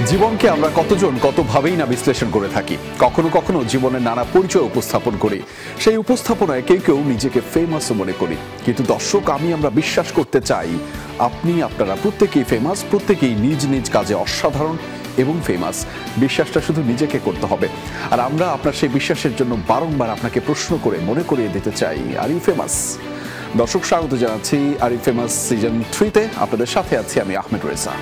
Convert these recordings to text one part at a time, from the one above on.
জীবনকে আমরা কতজন কতভাবেই না বিশ্লেষণ করে থাকি, কখনো কখনো জীবনের নানা পরিচয় উপস্থাপন করি। সেই উপস্থাপনায় কেউ কেউ নিজেকে ফেমাস মনে করি, কিন্তু দর্শক আমরা বিশ্বাস করতে চাই আপনারা প্রত্যেকেই ফেমাস, প্রত্যেকেই নিজ নিজ কাজে অসাধারণ এবং ফেমাস। বিশ্বাসটা শুধু নিজেকে করতে হবে, আর আমরা আপনার সেই বিশ্বাসের জন্য বারংবার আপনাকে প্রশ্ন করে মনে করিয়ে দিতে চাই, আর ইউ ফেমাস? দর্শক, স্বাগত জানাচ্ছি আর ইউ ফেমাস সিজন 3-তে। আপনাদের সাথে আছি আমি আহমেদ রেজা।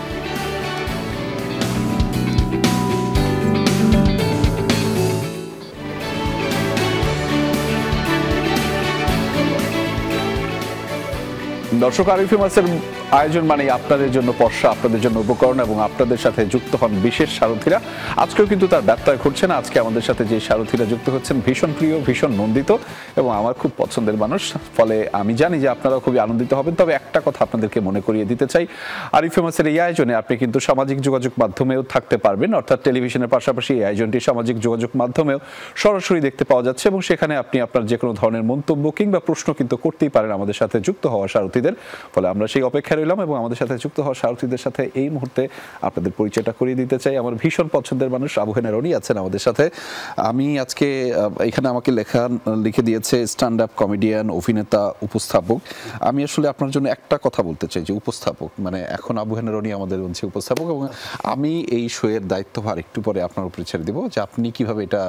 দর্শক, আর ইউ ফেমাসের আয়োজন মানে আপনাদের জন্য পর্ষা, আপনাদের জন্য উপকরণ এবং আপনাদের সাথে যুক্ত হন বিশেষ সারথীরা। আজকেও কিন্তু তার ব্যত্যয় ঘটছে না। আজকে আমাদের সাথে যে সারথীরা যুক্ত হচ্ছেন ভীষণ প্রিয়, ভীষণ নন্দিত এবং আমার খুব পছন্দের মানুষ। ফলে আমি জানি যে আপনারাও খুবই আনন্দিত হবেন। তবে একটা কথা আপনাদেরকে মনে করিয়ে দিতে চাই, আর ইউ ফেমাসের এই আয়োজনে আপনি কিন্তু সামাজিক যোগাযোগ মাধ্যমেও থাকতে পারবেন, অর্থাৎ টেলিভিশনের পাশাপাশি এই আয়োজনটি সামাজিক যোগাযোগ মাধ্যমেও সরাসরি দেখতে পাওয়া যাচ্ছে এবং সেখানে আপনি আপনার যে কোনো ধরনের মন্তব্য কিংবা প্রশ্ন কিন্তু করতেই পারেন আমাদের সাথে যুক্ত হওয়া সারথীদের। ফলে আমরা সেই অপেক্ষায় রইলাম এবং আমাদের সাথে যুক্ত হওয়া সারথীদের সাথে এই মুহূর্তে আপনাদের পরিচয়টা করিয়ে দিতে চাই। আমার ভীষণ পছন্দের মানুষ আবু হেনা রনি আছেন আমাদের সাথে। আমি আজকে এখানে আমাকে লিখে দিয়েছে স্ট্যান্ড আপ কমেডিয়ান, অভিনেতা, উপস্থাপক। আমি আসলে আপনার জন্য একটা কথা বলতে চাই যে উপস্থাপক মানে এখন আবু হেনা রনি আমাদের হচ্ছে উপস্থাপক, এবং আমি এই শোয়ের দায়িত্বভার একটু পরে আপনার উপরে ছেড়ে দিব যে আপনি কিভাবে এটা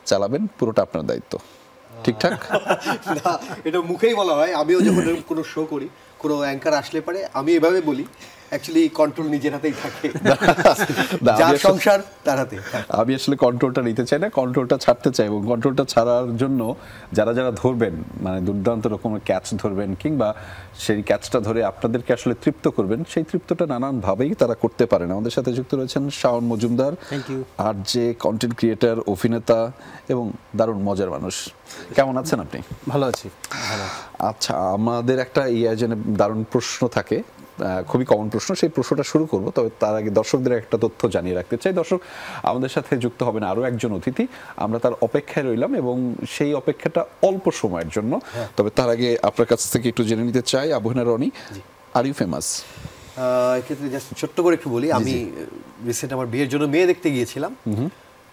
চালাবেন, পুরোটা আপনার দায়িত্ব। ঠিকঠাক? না, এটা মুখেই বলা হয়। আমিও যখন কোনো শো করি, কোনো অ্যাঙ্কার আসলে পারে আমি এভাবে বলি, অ্যাকচুয়ালি কন্ট্রোল নিজের হাতেই থাকে, যার সংসার তার হাতে। আমি আসলে কন্ট্রোলটা নিতে চাই না, কন্ট্রোলটা ছাড়তে চাই, এবং কন্ট্রোলটা ছাড়ার জন্য যারা যারা ধরবেন, মানে দুর্দান্ত রকমের ক্যাচ ধরবেন কিংবা সেই ক্যাচটা ধরে আপনাদেরকে আসলে তৃপ্ত করবেন, সেই তৃপ্তটা নানানভাবেই তারা করতে পারেন। আমাদের সাথে যুক্ত রয়েছেন শাওন মজুমদার, আর যে কন্টেন্ট ক্রিয়েটার, অভিনেতা এবং দারুণ মজার মানুষ। কেমন আছেন আপনি? ভালো আছি। আচ্ছা, আমাদের একটা এই আয়োজনে দারুণ প্রশ্ন থাকে, খুবই কমন প্রশ্ন। সেই প্রশ্নটা শুরু করব, তবে তার আগে দর্শকদের একটা তথ্য জানিয়ে রাখতে চাই। দর্শক, আমাদের সাথে যুক্ত হবেন আরও একজন অতিথি, আমরা তার অপেক্ষায় রইলাম এবং সেই অপেক্ষাটা অল্প সময়ের জন্য। তবে তার আগে আপনার কাছ থেকে একটু জেনে নিতে চাই, আবু হেনা রনি, আর ইউ ফেমাস? এক্ষেত্রে জাস্ট ছোট্ট করে একটু বলি, আমি রিসেন্ট আমার বিয়ের জন্য মেয়ে দেখতে গিয়েছিলাম।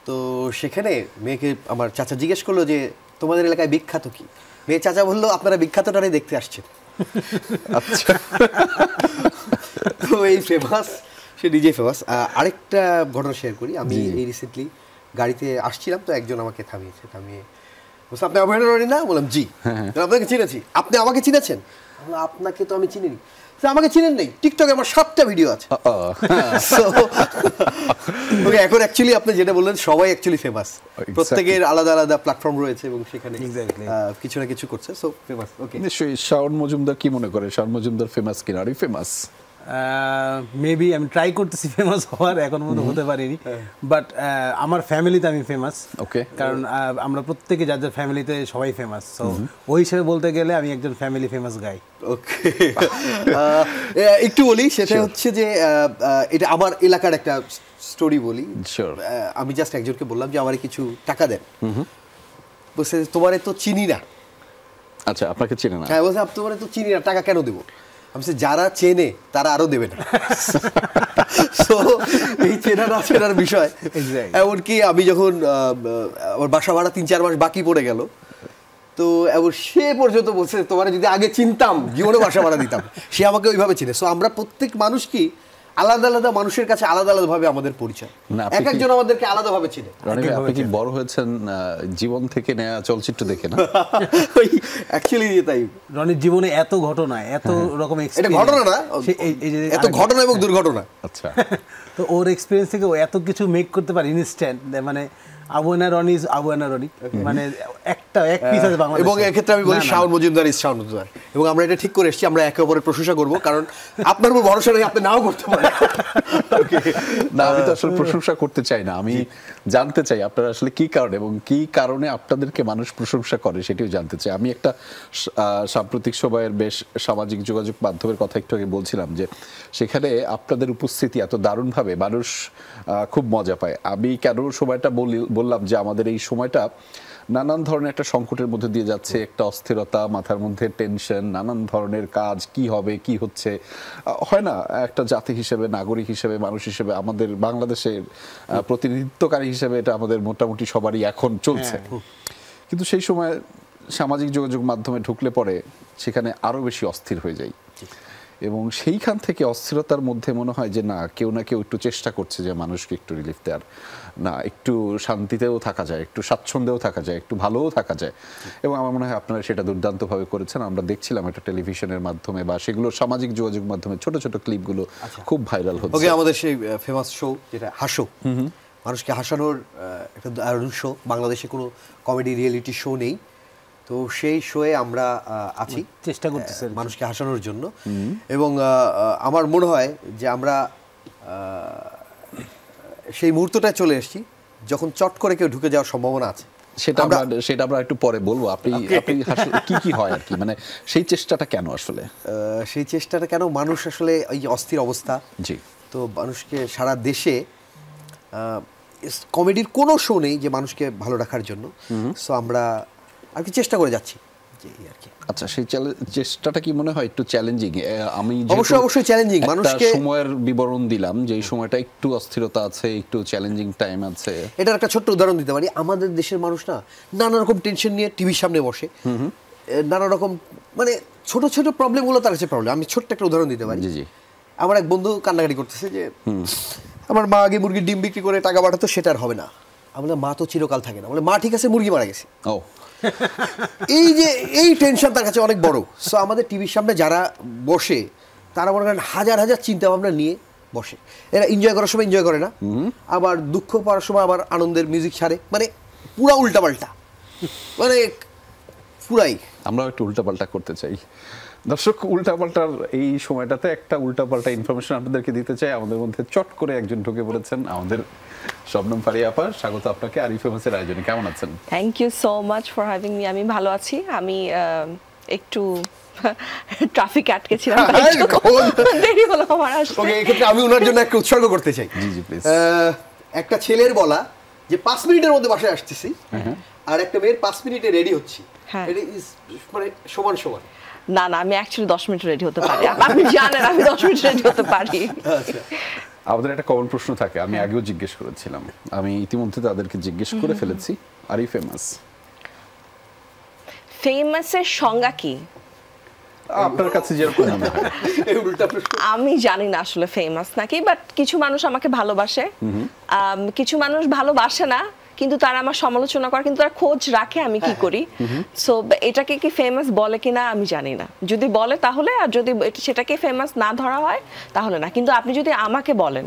তো সেখানে মেয়েকে আমার চাচা জিজ্ঞেস করলো যে তোমাদের এলাকায় বিখ্যাত কি? মেয়ে চাচা বললো আপনারা বিখ্যাতটারে দেখতে আসছেন। আচ্ছা, তো এই ফেমাস, সে নিজেই ফেমাস। আরেকটা ঘটনা শেয়ার করি। আমি এই রিসেন্টলি গাড়িতে আসছিলাম, তো একজন আমাকে থামিয়ে বলছে আপনি আবু হেনা রনি না? বললাম জি। আপনাকে চিনেছি। আপনি আমাকে চিনেছেন? আপনাকে তো আমি চিনিনি। আমাকে চিনেন নেই? টিকটকে আমার 7টা ভিডিও আছে। এখন অ্যাকচুয়ালি আপনি যেটা বললেন, সবাই অ্যাকচুয়ালি ফেমাস, প্রত্যেকের আলাদা আলাদা প্ল্যাটফর্ম রয়েছে এবং সেখানে কিছু না কিছু করছে, সো ফেমাস। ওকে, নিশ্চয়ই। শাওন মজুমদার কি মনে করে, শাওন মজুমদার ফেমাস কিনা? Are you famous? মেবি আমি ট্রাই করতেছি ফেমাস হওয়ার, এখন মতো হতে পারিনি, বাট আমার ফ্যামিলিতে আমি ফেমাস। ওকে, কারণ আমরা প্রত্যেকে যার যার ফ্যামিলিতে সবাই ফেমাস, সো ওই হিসেবে বলতে গেলে আমি একজন ফ্যামিলি ফেমাস গাই। ওকে, একটু বলি, সেটা হচ্ছে যে এটা আমার এলাকার একটা স্টোরি বলি। আমি জাস্ট একজনকে বললাম যে আমারে কিছু টাকা দেন। বলছে তোমারে তো চিনি না। আচ্ছা, আপনাকে চেনে না? হ্যাঁ, বলছে তোমারে তো চিনি না, টাকা কেন দেবো? আমি বলছি যারা চেনে তারা আরো দেবে না। সো এই চেনা না চেনার বিষয়। এমনকি আমি যখন আমার বাসা ভাড়া 3-4 মাস বাকি পড়ে গেল, তো এবার সে পর্যন্ত বলছে তোমার যদি আগে চিনতাম জীবনে বাসা ভাড়া দিতাম। সে আমাকে ওইভাবে চিনে। সো আমরা প্রত্যেক মানুষ কি আলাদা আলাদা মানুষের কাছে আলাদা আলাদা ভাবে আমাদের পরিচয়, এক একজন আমাদেরকে আলাদা ভাবে চিনে। আপনি কি বড় হয়েছেন জীবন থেকে নেয়া চলচ্চিত্র দেখে না? অ্যাকচুয়ালি তাই। রনির জীবনে এত ঘটনা, এত রকম এটা ঘটনা না, এত ঘটনা এবং দুর্ঘটনা। আচ্ছা, তো ওর এক্সপেরিয়েন্স থেকে ও এত কিছু মেক করতে পারে ইনস্ট্যান্ট, মানে আবু হেনা রনি ইজ আবু হেনা রনি, মানে একটা এক পিস আছে বাংলাদেশে। এবং এক্ষেত্রে আমি বলি শাওন মজুমদার ইজ শাওন মজুমদার, এবং আমরা এটা ঠিক করে এসেছি, আমরা একে অপরের প্রশংসা করব, কারণ আপনার উপর ভরসা নেই, আপনি নাও করতে পারেন। না, আমি তো আসলে প্রশংসা করতে চাই না, আমি জানতে চাই আপনারা আসলে কি কারণে এবং কি কারণে আপনাদেরকে মানুষ প্রশংসা করে সেটিও জানতে চাই। আমি একটা সাম্প্রতিক সময়ের বেশ সামাজিক যোগাযোগ মাধ্যমের কথা একটু আগে বলছিলাম যে সেখানে আপনাদের উপস্থিতি এত দারুণভাবে মানুষ খুব মজা পায়। আমি কেন সময়টা বললাম যে আমাদের এই সময়টা নানান ধরনের একটা সংকটের মধ্যে দিয়ে যাচ্ছে, একটা অস্থিরতা, মাথার মধ্যে টেনশন, নানান ধরনের কাজ, কি হবে কি হচ্ছে, হয় না একটা জাতি হিসেবে, নাগরিক হিসেবে, মানুষ হিসেবে, আমাদের বাংলাদেশের প্রতিনিধিত্বকারী হিসেবে এটা আমাদের মোটামুটি সবারই এখন চলছে। কিন্তু সেই সময় সামাজিক যোগাযোগ মাধ্যমে ঢুকলে পরে সেখানে আরো বেশি অস্থির হয়ে যায়, এবং সেইখান থেকে অস্থিরতার মধ্যে মনে হয় যে না, কেউ না কেউ একটু চেষ্টা করছে যে মানুষকে একটু রিলিফ দেওয়ার, না একটু শান্তিতেও থাকা যায়, একটু স্বাচ্ছন্দ্যেও থাকা যায়, একটু ভালোও থাকা যায়। এবং আমার মনে হয় আপনারা সেটা দুর্দান্তভাবে করেছেন। আমরা দেখছিলাম এটা টেলিভিশনের মাধ্যমে বা সেগুলো সামাজিক যোগাযোগ মাধ্যমে ছোট ছোট ক্লিপগুলো খুব ভাইরাল হচ্ছে। ওকে, আমাদের সেই ফেমাস শো যেটা হাসো, মানুষকে হাসানোর একটা দারুণ শো। বাংলাদেশে কোনো কমেডি রিয়েলিটি শো নেই, তো সেই শোয়ে আমরা আছি, চেষ্টা করতেছি মানুষকে হাসানোর জন্য। এবং আমার মনে হয় যে আমরা সেই মুহূর্তটায় চলে এসেছি যখন চট করে কেউ ঢুকে যাওয়ার সম্ভাবনা আছে। সেটা আমরা একটু পরে বলবো। আপনি কি কি হয় আর কি, মানে সেই চেষ্টাটা কেন আসলে? সেই চেষ্টাটা কেন, মানুষ আসলে এই যে অস্থির অবস্থা, জি, তো মানুষকে সারা দেশে কমেডির কোনো শো নেই যে মানুষকে ভালো রাখার জন্য। সো আমরা আর কি চেষ্টা করে যাচ্ছি আর কি। আচ্ছা, সেই চেষ্টাটা কি মনে হয় একটু চ্যালেঞ্জিং? আমি অবশ্যই চ্যালেঞ্জিং। মানুষকে সময়ের বিবরণ দিলাম যে এই সময়টা একটু অস্থিরতা আছে, একটু চ্যালেঞ্জিং টাইম আছে। এটার একটা ছোট্ট উদাহরণ দিতে পারি। আমাদের দেশের মানুষ না নানা রকম টেনশন নিয়ে টিভির সামনে বসে, নানা রকম মানে ছোট ছোট প্রবলেমগুলো তার কাছে প্রবলেম। আমি ছোট্ট একটা উদাহরণ দিতে পারি। জি জি। আমার এক বন্ধু কান্নাকাটি করতেছে যে আমার মা আগে মুরগির ডিম বিক্রি করে টাকা পাঠাতো, সেটা আর হবে না। আমরা মা তো চিরকাল থাকে না, বলে মা ঠিক আছে, মুরগি মারা গেছে। ও, এই টেনশন তার কাছে অনেক বড়। সো আমাদের টিভির সামনে যারা বসে তারা মনে করেন হাজার হাজার চিন্তা ভাবনা নিয়ে বসে। এরা এনজয় করার সময় এনজয় করে না, আবার দুঃখ পাওয়ার সময় আবার আনন্দের মিউজিক ছাড়ে, মানে পুরা উল্টাপাল্টা, মানে পুরাই। আমরা একটু উল্টাপাল্টা করতে চাই। দর্শক, উল্টাপাল্টার এই সময়টাতে একটা উল্টাপাল্টা ইনফরমেশন আপনাদেরকে দিতে চাই। আমাদের মধ্যে চট করে একজন ঢুকে পড়েছেন, আমাদের শবনম ফারিয়া আপা। স্বাগত আপনাকে আরই ফেমাসের আয়োজনে। কেমন আছেন? Thank you so much for having me. আমি ভালো আছি। আমি একটু ট্রাফিক আটকে ছিলাম, দেরি হলো আমার আসতে। ওকে, এই ক্ষেত্রে আমি ওনার জন্য একটা উৎসর্গ করতে চাই। জি জি প্লিজ। একটা ছেলের বলা যে 5 মিনিটের মধ্যে বাসায় আসতেছি, আর একটা মেয়ের 5 মিনিটে রেডি হচ্ছি, এটা মানে সমান সমান। না না, আমি অ্যাকচুয়ালি 10 মিনিট রেডি হতে পারি। আপনি জানেন আমি 10 মিনিট রেডি হতে পারি। আচ্ছা, আমাদের একটা কমন প্রশ্ন থাকে, আমি আগেও জিজ্ঞেস করেছিলাম, আমি ইতিমধ্যে তাদেরকে জিজ্ঞেস করে ফেলেছি। আরই ফেমাস, ফেমাসের সংজ্ঞা কি আপনার কাছে যেরকম মনে হয়? আমি জানি না আসলে ফেমাস নাকি, বাট কিছু মানুষ আমাকে ভালোবাসে, কিছু মানুষ ভালোবাসে না, কিন্তু তারা আমার সমালোচনা করে, কিন্তু তারা খোঁজ রাখে আমি কি করি। সো এটাকে কি ফেমাস বলে কিনা আমি জানি না। যদি বলে তাহলে, আর যদি সেটাকে ফেমাস না ধরা হয় তাহলে না। কিন্তু আপনি যদি আমাকে বলেন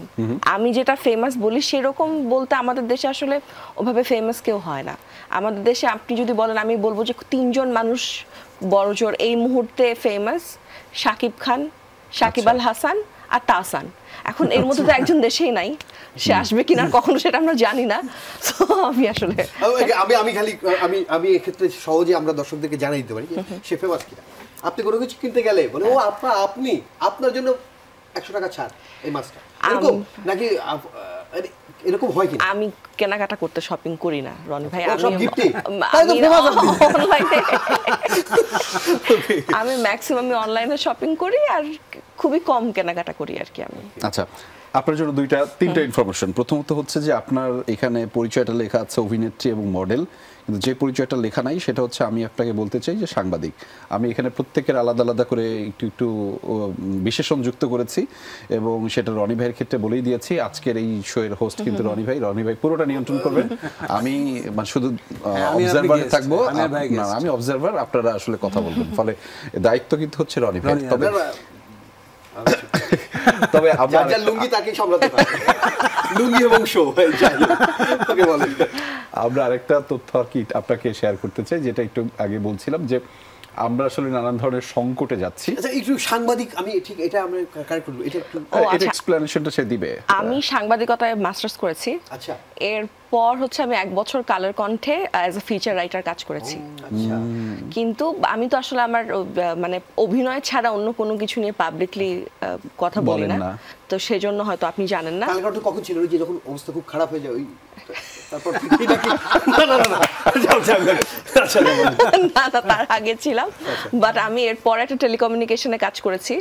আমি যেটা ফেমাস বলি, সেরকম বলতে আমাদের দেশে আসলে ওভাবে ফেমাস কেউ হয় না। আমাদের দেশে আপনি যদি বলেন, আমি বলবো যে 3 জন মানুষ বড়জোর এই মুহূর্তে ফেমাস: শাকিব খান, সাকিব আল হাসান আর তাহসান। এখন এর মধ্যে তো একজন দেশেই নাই, সে আসবে কিনা কখনো সেটা আমরা জানি না। তো আমি আসলে আমি এক্ষেত্রে সহজে আমরা দর্শকদেরকে জানাই দিতে পারি সে ফেমাস কিনা। আপনি কোনো কিছু কিনতে গেলে বলে ও আপনি আপনার জন্য 100 টাকা ছাড় এই মাসটা, এরকম নাকি? এরকম হয় কি? আমি কেনাকাটা করতে শপিং করি না রনি ভাই। আমি ম্যাক্সিমাম অনলাইনে শপিং করি, আর খুবই কম কেনাকাটা করি আর কি আমি। আচ্ছা, আপনার জন্য তিনটা ইনফরমেশন। প্রথমত হচ্ছে যে আপনার এখানে পরিচয়টা লেখা আছে অভিনেত্রী এবং মডেল, কিন্তু যে পরিচয়টা লেখা নাই সেটা হচ্ছে, আমি আপনাকে বলতে চাই যে সাংবাদিক। আমি এখানে প্রত্যেকের আলাদা আলাদা করে একটু বিশেষণ যুক্ত করেছি, এবং সেটা রনি ভাইয়ের ক্ষেত্রে বলেই দিয়েছি। আজকের এই শো এর হোস্ট কিন্তু রনি ভাই পুরোটা নিয়ন্ত্রণ করবেন। আমি শুধু অবজারভারে থাকবো। আমি অবজারভার, আপনারা আসলে কথা বলবেন, ফলে দায়িত্ব কিন্তু হচ্ছে রনি ভাই। তবে যার লুঙ্গি তাকে সামলাতে পারে, লুঙ্গি এবং শো। ওকে, বলেন। আমরা আরেকটা তথ্য আর কি আপনাকে শেয়ার করতে চাই, যেটা একটু আগে বলছিলাম যে আমরা আসলে নানান ধরনের সংকটে যাচ্ছি। আচ্ছা, একটু সাংবাদিক, আমি ঠিক এটা আমরা কারেক্ট করব, এটা একটু এটা এক্সপ্লেনেশনটা সে দিবে। আমি সাংবাদিকতায় মাস্টার্স করেছি। আচ্ছা, এরপর হচ্ছে আমি 1 বছর কালের কণ্ঠে অ্যাজ এ ফিচার রাইটার কাজ করেছি। আচ্ছা, কিন্তু আমি তো আসলে আমার মানে অভিনয় ছাড়া অন্য কোনো কিছু নিয়ে পাবলিকলি কথা বলি না, তো সেজন্য হয়তো আপনি জানেন না। কালের কণ্ঠ কখন ছিল? ওই যে যখন অবস্থা খুব খারাপ হয়ে যায়, ওই তারপর কি নাকি না না না যাও যাও আচ্ছা না তার আগে ছিলাম, বাট আমি এরপর একটা টেলিকমিউনিকেশনে কাজ করেছি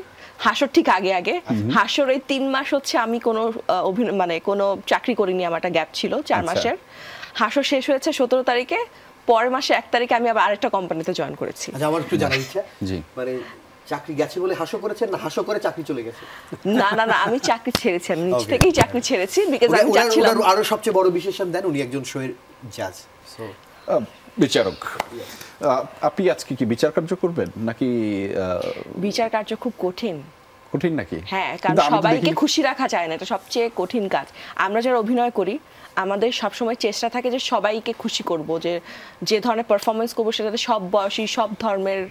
হাসর ঠিক আগে আগে। হাসর এই 3 মাস হচ্ছে আমি কোনো মানে কোনো চাকরি করিনি, আমার একটা গ্যাপ ছিল 4 মাসের। হাসর শেষ হয়েছে 17 তারিখে, পরের মাসে 1 তারিখে আমি আবার আরেকটা কোম্পানিতে জয়েন করেছি। আচ্ছা আমার একটু জানার ইচ্ছা, জি মানে চাকরি গেছে বলে হাসো করেছেন না হাসো করে চাকরি চলে গেছে? না না না আমি চাকরি ছেড়েছি, আমি নিজ থেকেই চাকরি ছেড়েছি, বিকজ আমি চাচ্ছিলাম। আরো সবচেয়ে বড় বিশেষণ দেন, উনি একজন শোয়ের জাজ, সো বিচারক। আপনি আজকে কি বিচার কার্য করবেন নাকি? বিচার কার্য খুব কঠিন। কঠিন নাকি? হ্যাঁ, কারণ সবাইকে খুশি রাখা যায় না, এটা সবচেয়ে কঠিন কাজ। আমরা যারা অভিনয় করি আমাদের সবসময় চেষ্টা থাকে যে সবাইকে খুশি করব, যে ধরনের পারফরমেন্স করবো সেটাতে সব বয়সী সব ধর্মের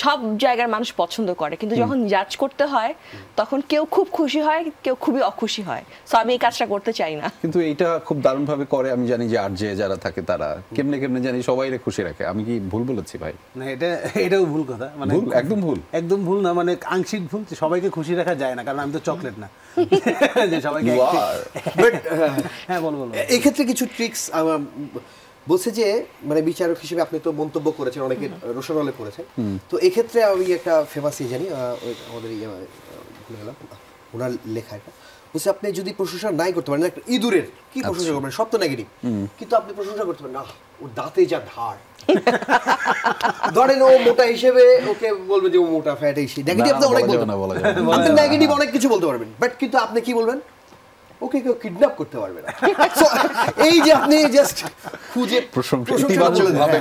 সব জায়গার মানুষ পছন্দ করে, কিন্তু যখন জাজ করতে হয় তখন কেউ খুব খুশি হয়, কেউ খুবই অখুশি হয়। সো আমি এই কাজটা করতে চাই না। কিন্তু এইটা খুব দারুণ ভাবে করে, আমি জানি যে আর যে যারা থাকে তারা কেমনে কেমনে জানি সবাইরে খুশি রাখে। আমি কি ভুল বলেছি ভাই? না এটাও ভুল কথা, মানে একদম ভুল না, মানে আংশিক ভুল। সবাইকে খুশি রাখা যায় না, কারণ আমি তো চকলেট না যে সবাইকে। হ্যাঁ বল। এই ক্ষেত্রে কিছু ট্রিক্স বলছে যে, মানে বিচারক হিসেবে আপনি তো মন্তব্য করেছেন, অনেকে রোশনালে করেছেন, তো এই ক্ষেত্রে আমি একটা ফেমাস জানি, আমাদের ভুলে গেলাম ওনার লেখা, এটা বলছে আপনি যদি প্রশংসা নাই করতে পারেন, একটা ইঁদুরের কি প্রশংসা করবেন, সব তো নেগেটিভ, কিন্তু আপনি প্রশংসা করতে পারেন না ওর দাঁতে যা ধার, ধরেন ও মোটা হিসেবে ওকে বলবে যে ও মোটা, ফ্যাট, এই নেগেটিভ আপনি অনেক বলতে পারবেন, আপনি নেগেটিভ অনেক কিছু বলতে পারবেন, বাট কিন্তু আপনি কি বলবেন, ওকে কেউ কিডন্যাপ করতে পারবে না। এই যে আপনি জাস্ট খুঁজে প্রশংসা ইতিবাচক ভাবে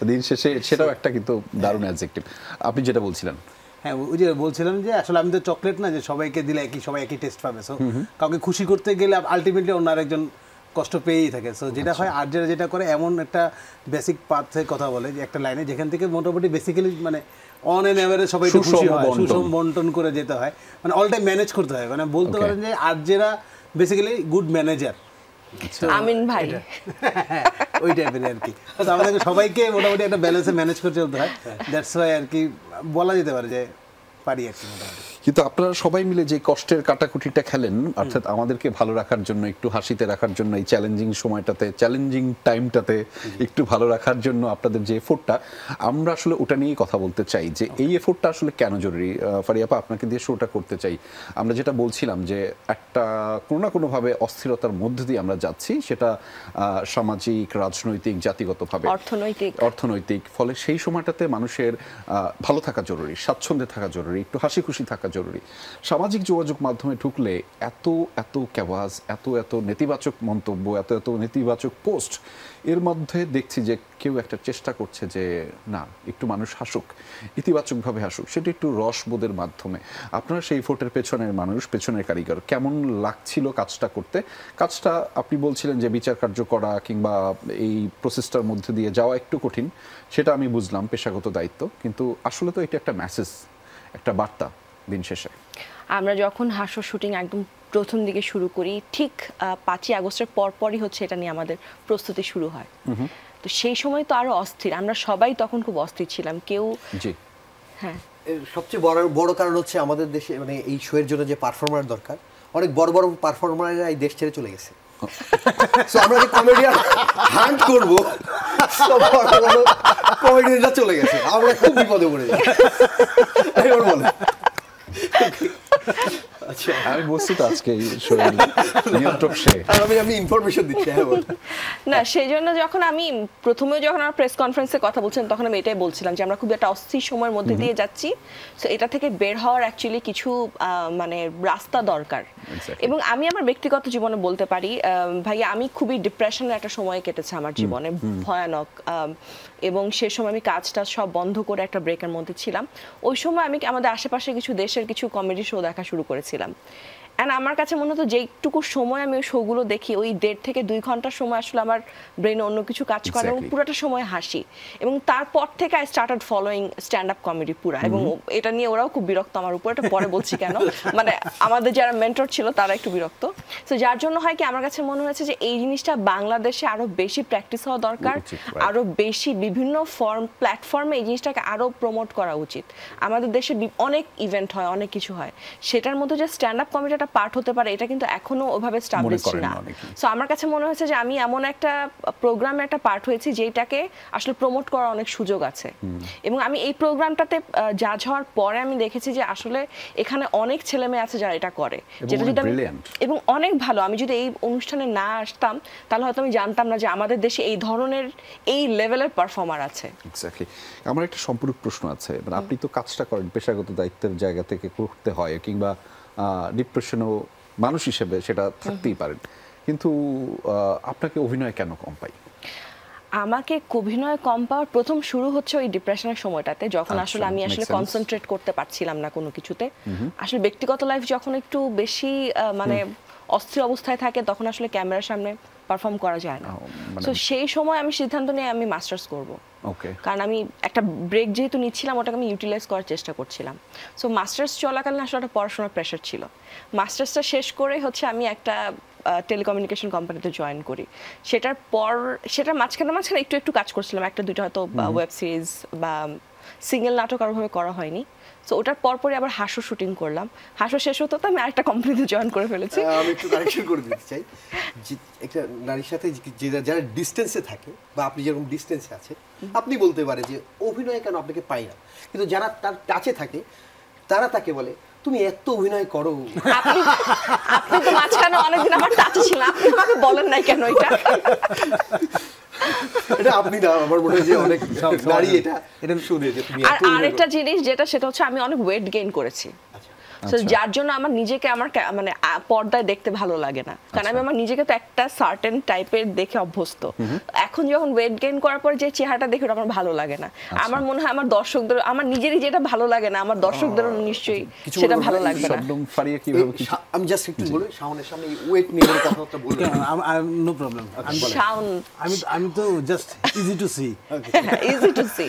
দিন শেষে, সেটাও একটা কিন্তু দারুণ অ্যাডজেক্টিভ। আপনি যেটা বলছিলেন। হ্যাঁ, ওই যে বলছিলাম যে আসলে আমি তো চকলেট না যে সবাইকে দিলে সবাই একই টেস্ট পাবে। সো কাউকে খুশি করতে গেলে আলটিমেটলি অন্য আরেকজন কষ্ট পেয়েই থাকে। সো যেটা হয় আর যেটা করে, এমন একটা বেসিক পাথে কথা বলে যে একটা লাইনে, যেখান থেকে মোটামুটি বেসিক্যালি মানে অন এন এভারেজ সবাই খুশি হয়, সুষম বন্টন করে যেতে হয়, মানে অল টাইম ম্যানেজ করতে হয়। মানে বলতে পারেন যে আর যারা বেসিক্যালি গুড ম্যানেজার আমিন ভাই, ওই টাইপের আর কি। আমাদেরকে সবাইকে মোটামুটি একটা ব্যালেন্সে ম্যানেজ করে চলতে হয়। দ্যাটস ওয়াই আর কি বলা যেতে পারে যে পারি আর কি মোটামুটি। কিন্তু আপনারা সবাই মিলে যে কষ্টের কাটাকুটিটা খেলেন, অর্থাৎ আমাদেরকে ভালো রাখার জন্য, একটু হাসিতে রাখার জন্য, এই চ্যালেঞ্জিং সময়টাতে, চ্যালেঞ্জিং টাইমটাতে একটু ভালো রাখার জন্য আপনাদের যে এফোর্টটা, আমরা আসলে ওটা নিয়েই কথা বলতে চাই যে এই এফোর্টটা আসলে কেন জরুরি। ফারিয়াপা, আপনাকে দিয়ে শোটা করতে চাই। আমরা যেটা বলছিলাম যে একটা কোনো না কোনোভাবে অস্থিরতার মধ্যে দিয়ে আমরা যাচ্ছি, সেটা সামাজিক, রাজনৈতিক, জাতিগতভাবে, অর্থনৈতিক। ফলে সেই সময়টাতে মানুষের ভালো থাকা জরুরি, স্বাচ্ছন্দ্যে থাকা জরুরি, একটু হাসি খুশি থাকা জরুরি। সামাজিক যোগাযোগ মাধ্যমে ঢুকলে এত ক্যাওয়াজ, এত নেতিবাচক মন্তব্য, এত নেতিবাচক পোস্ট, এর মধ্যে দেখছি যে কেউ একটা চেষ্টা করছে যে না, একটু মানুষ হাসুক, ইতিবাচকভাবে হাসুক, সেটা একটু রসবোধের মাধ্যমে। আপনারা সেই ফোটের পেছনের মানুষ, পেছনের কারিগর, কেমন লাগছিল কাজটা করতে? কাজটা আপনি বলছিলেন যে বিচার কার্য করা কিংবা এই প্রসেসটার মধ্যে দিয়ে যাওয়া একটু কঠিন, সেটা আমি বুঝলাম, পেশাগত দায়িত্ব, কিন্তু আসলে তো এটা একটা মেসেজ, একটা বার্তা দিন শেষে। আমরা যখন হাস্য শুটিং একদম প্রথম দিকে শুরু করি, ঠিক 5ই আগস্টের পরপরই হচ্ছে এটা নিয়ে আমাদের প্রস্তুতি শুরু হয়। তো সেই সময় তো আরো অস্থির, আমরা সবাই তখন খুব অস্থির ছিলাম। কেউ হ্যাঁ, সবচেয়ে বড় কারণ হচ্ছে আমাদের দেশে মানে এই শোয়ের জন্য যে পারফর্মার দরকার, অনেক বড় পারফর্মাররা এই দেশ ছেড়ে চলে গেছে। সো আমরা যে কমেডিয়ান হান্ট করবো, কমেডিয়ানরা চলে গেছে, আমরা খুব বিপদে পড়ে যাই। আচ্ছা, আমি বলছি তো আজকে নিয়ন্ত্রক সে, আমি ইনফরমেশন দিচ্ছি। না, সেই জন্য যখন আমরা প্রেস কনফারেন্সে কথা বলছিলাম, তখন আমি এটাই বলছিলাম যে আমরা খুব একটা অস্থির সময়ের মধ্যে দিয়ে যাচ্ছি। সো এটা থেকে বের হওয়ার অ্যাকচুয়ালি কিছু মানে রাস্তা দরকার। এবং আমি আমার ব্যক্তিগত জীবনে বলতে পারি ভাইয়া, আমি খুবই ডিপ্রেশনের একটা সময় কেটেছে আমার জীবনে, ভয়ানক। এবং সে সময় আমি কাজটা সব বন্ধ করে একটা ব্রেকের মধ্যে ছিলাম। ওই সময় আমি আমাদের আশেপাশে কিছু দেশের কিছু কমেডি শো দেখা শুরু করেছিলাম। অ্যান্ড আমার কাছে মনে হতো যেটুকু সময় আমি ওই শোগুলো দেখি, ওই 1.5 থেকে 2 ঘন্টার সময় আসলে আমার ব্রেনে অন্য কিছু কাজ করে এবং পুরোটা সময় হাসি। এবং তারপর থেকে I started following stand up comedy পুরা। এবং এটা নিয়ে ওরাও খুব বিরক্ত আমার উপর, এটা পরে বলছি কেন, মানে আমাদের যারা মেন্টর ছিল তারা একটু বিরক্ত। সো যার জন্য হয় কি, আমার কাছে মনে হয়েছে যে এই জিনিসটা বাংলাদেশে আরো বেশি প্র্যাকটিস হওয়া দরকার, আরো বেশি বিভিন্ন প্ল্যাটফর্মে এই জিনিসটাকে আরো প্রমোট করা উচিত। আমাদের দেশে অনেক ইভেন্ট হয়, অনেক কিছু হয়, সেটার মধ্যে যে স্ট্যান্ড আপ কমেডিটা পার্ট হতে পারে এটা কিন্তু এখনো ওভাবে স্টাবলিশড করেন না। না অনেকেই। সো আমার কাছে মনে হয়েছে যে আমি এমন একটা প্রোগ্রামে একটা পার্ট হয়েছি যেটাকে আসলে প্রমোট করার অনেক সুযোগ আছে, এবং আমি এই প্রোগ্রামটাতে জাজ হওয়ার পরে আমি দেখেছি যে আসলে এখানে অনেক ছেলে মেয়ে আছে যারা এটা করে, যেটা যদি আমি brilliant। এবং অনেক ভালো। আমি যদি এই অনুষ্ঠানে না আসতাম তাহলে হয়তো আমি জানতাম না যে আমাদের দেশে এই ধরনের এই লেভেলের পারফর্মার আছে। এক্স্যাক্টলি। আমার একটা সম্পূরক প্রশ্ন আছে, মানে আপনি তো কাজটা করেন পেশাগত দায়িত্বের জায়গা থেকে করতে হয়, কিংবা ডিপ্রেশনও মানুষ হিসেবে সেটা থাকতেই পারেন, কিন্তু আপনাকে অভিনয় কেন কম পাই? আমাকে অভিনয় কম পাওয়ার প্রথম শুরু হচ্ছে ওই ডিপ্রেশনের সময়টাতে, যখন আচ্ছা, আসলে আমি makes আসলে sense। কনসেন্ট্রেট করতে পারছিলাম না কোনো কিছুতে। আসলে ব্যক্তিগত লাইফ যখন একটু বেশি মানে অস্থির অবস্থায় থাকে তখন আসলে ক্যামেরার সামনে পারফর্ম করা যায় না। মানে- তো সেই সময় আমি সিদ্ধান্ত নিয়ে আমি মাস্টার্স করব, ওকে। কারণ আমি একটা ব্রেক যেহেতু নিচ্ছিলাম ওটাকে আমি ইউটিলাইজ করার চেষ্টা করছিলাম। সো মাস্টার্স চলাকালীন আসলে একটা পড়াশোনার প্রেশার ছিল। মাস্টার্সটা শেষ করে হচ্ছে আমি একটা টেলিকমিউনিকেশন কোম্পানিতে জয়েন করি। সেটার মাঝখানে একটু একটু কাজ করছিলাম, একটা দুইটা হয়তো ওয়েব সিরিজ বা সিঙ্গেল নাটক আরভাবে করা হয়নি। সো ওটার পরপরই আবার হাসো শুটিং করলাম। হাসো শেষ হতো তো আমি আরেকটা কোম্পানিতে জয়েন করে ফেলেছি। আমি একটু কারেকশন করে দিতে চাই যে একটা নারীর সাথে যারা ডিস্টেন্সে থাকে বা আপনি যেরকম ডিস্টেন্সে আছে, আপনি বলতে পারে যে অভিনয় কেন আপনাকে পাই না, কিন্তু যারা তার টাচে থাকে তারা তাকে বলে তুমি এত অভিনয় করো। আপনি তো মাঝখানে অনেকদিন আমার টাচে ছিলেন, আপনি আমাকে বলেন নাই কেন এটা? এটা আপনি না, আমার মনে হয় যে অনেক নারী এটা শুনে যে তুমি আর এত অভিনয় আরেকটা করো। জিনিস সেটা হচ্ছে আমি অনেক ওয়েট গেইন করেছি। So, আচ্ছা। যার জন্য আমার নিজেকে মানে পর্দায় দেখতে ভালো লাগে না, কারণ আমি আমার নিজেকে তো একটা সার্টেন টাইপের দেখে অভ্যস্ত। এখন যখন ওয়েট গেইন করার পর যে চেহারাটা দেখে ওটা আমার ভালো লাগে না। আমার মনে হয় আমার দর্শকদের, আমার নিজেরই যেটা ভালো লাগে না আমার দর্শকদেরও নিশ্চয়ই কিছু সেটা বলবো ভালো না, লাগবে না। শব্দম ফারিয়া কিভাবে কি আমি জাস্ট একটু বলি শাওনের সামনে ওয়েট নিয়ে কোনো কথাবার্তা বলবো না। No problem. সাউন্ড আমি তো just easy to see. Easy to see,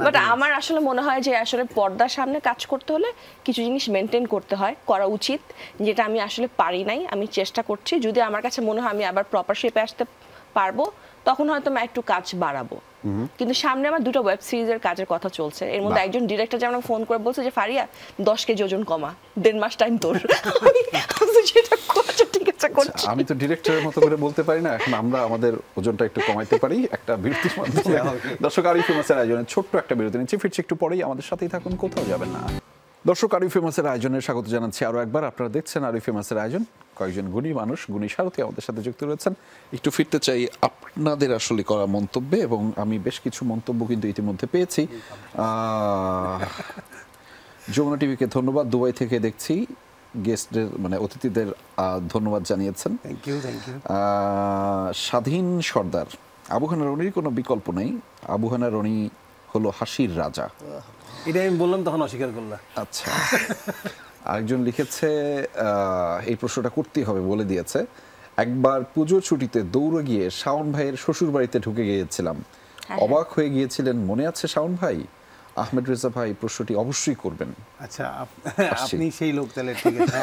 but আমার আসলে মনে হয় যে আসলে পর্দার সামনে কাজ করতে হলে কিছু জিনিস মেনটেন করতে হয়, করা উচিত, যেটা আমি আসলে পারি নাই। আমি চেষ্টা করছি, যদি আমার কাছে মনে হয় আমি আবার প্রপার শেপে আসতে পারবো তখন হয়তো আমি একটু কাজ বাড়াবো। কিন্তু সামনে আমার দুটো ওয়েব সিরিজের কাজের কথা চলছে, এর মধ্যে একজন ডিরেক্টর যেমন ফোন করে বলছে যে ফারিয়া 10 কেজি ওজন কমা, 1.5 মাস টাইম তোর। আমি যেটা করছি ঠিক আছে করছি। আমি তো ডিরেক্টরের মতো করে বলতে পারি না, এখন আমরা আমাদের ওজনটা একটু কমাইতে পারি একটা বিরতির মাধ্যমে। দর্শক, আরই ফেমাসের আয়োজনে ছোট্ট একটা বিরতি নিচ্ছি, ফিরছি একটু পরেই, আমাদের সাথেই থাকুন, কোথাও যাবেন না। দর্শক, আরই ফেমাসের আয়োজনে স্বাগত জানাচ্ছি আরো একবার। আপনারা দেখছেন আরই ফেমাসের আয়োজন। কয়েকজন গুণী মানুষ, গুণী সারথী আমাদের সাথে যুক্ত রয়েছেন। একটু ফিরতে চাই আপনাদের আসলে করা মন্তব্যে, এবং আমি বেশ কিছু মন্তব্য কিন্তু ইতিমধ্যে পেয়েছি। যমুনা টিভিকে ধন্যবাদ, দুবাই থেকে দেখছি গেস্টদের মানে অতিথিদের ধন্যবাদ জানিয়েছেন। Thank you. স্বাধীন সর্দার, আবুহানা রনির কোনো বিকল্প নেই, আবুহানা রনি হলো হাসির রাজা। এটা আমি বললাম তখন অস্বীকার করলাম। আচ্ছা, আরেকজন লিখেছে এই প্রশ্নটা করতেই হবে, বলে দিয়েছে, একবার পুজোর ছুটিতে দৌড়ে গিয়ে শাওন ভাইয়ের শ্বশুর বাড়িতে ঢুকে গিয়েছিলাম, অবাক হয়ে গিয়েছিলেন, মনে আছে শাওন ভাই? আহমেদ রেজা ভাই প্রশ্নটি অবশ্যই করবেন। আচ্ছা, আপনি সেই লোক তাহলে, ঠিক আছে।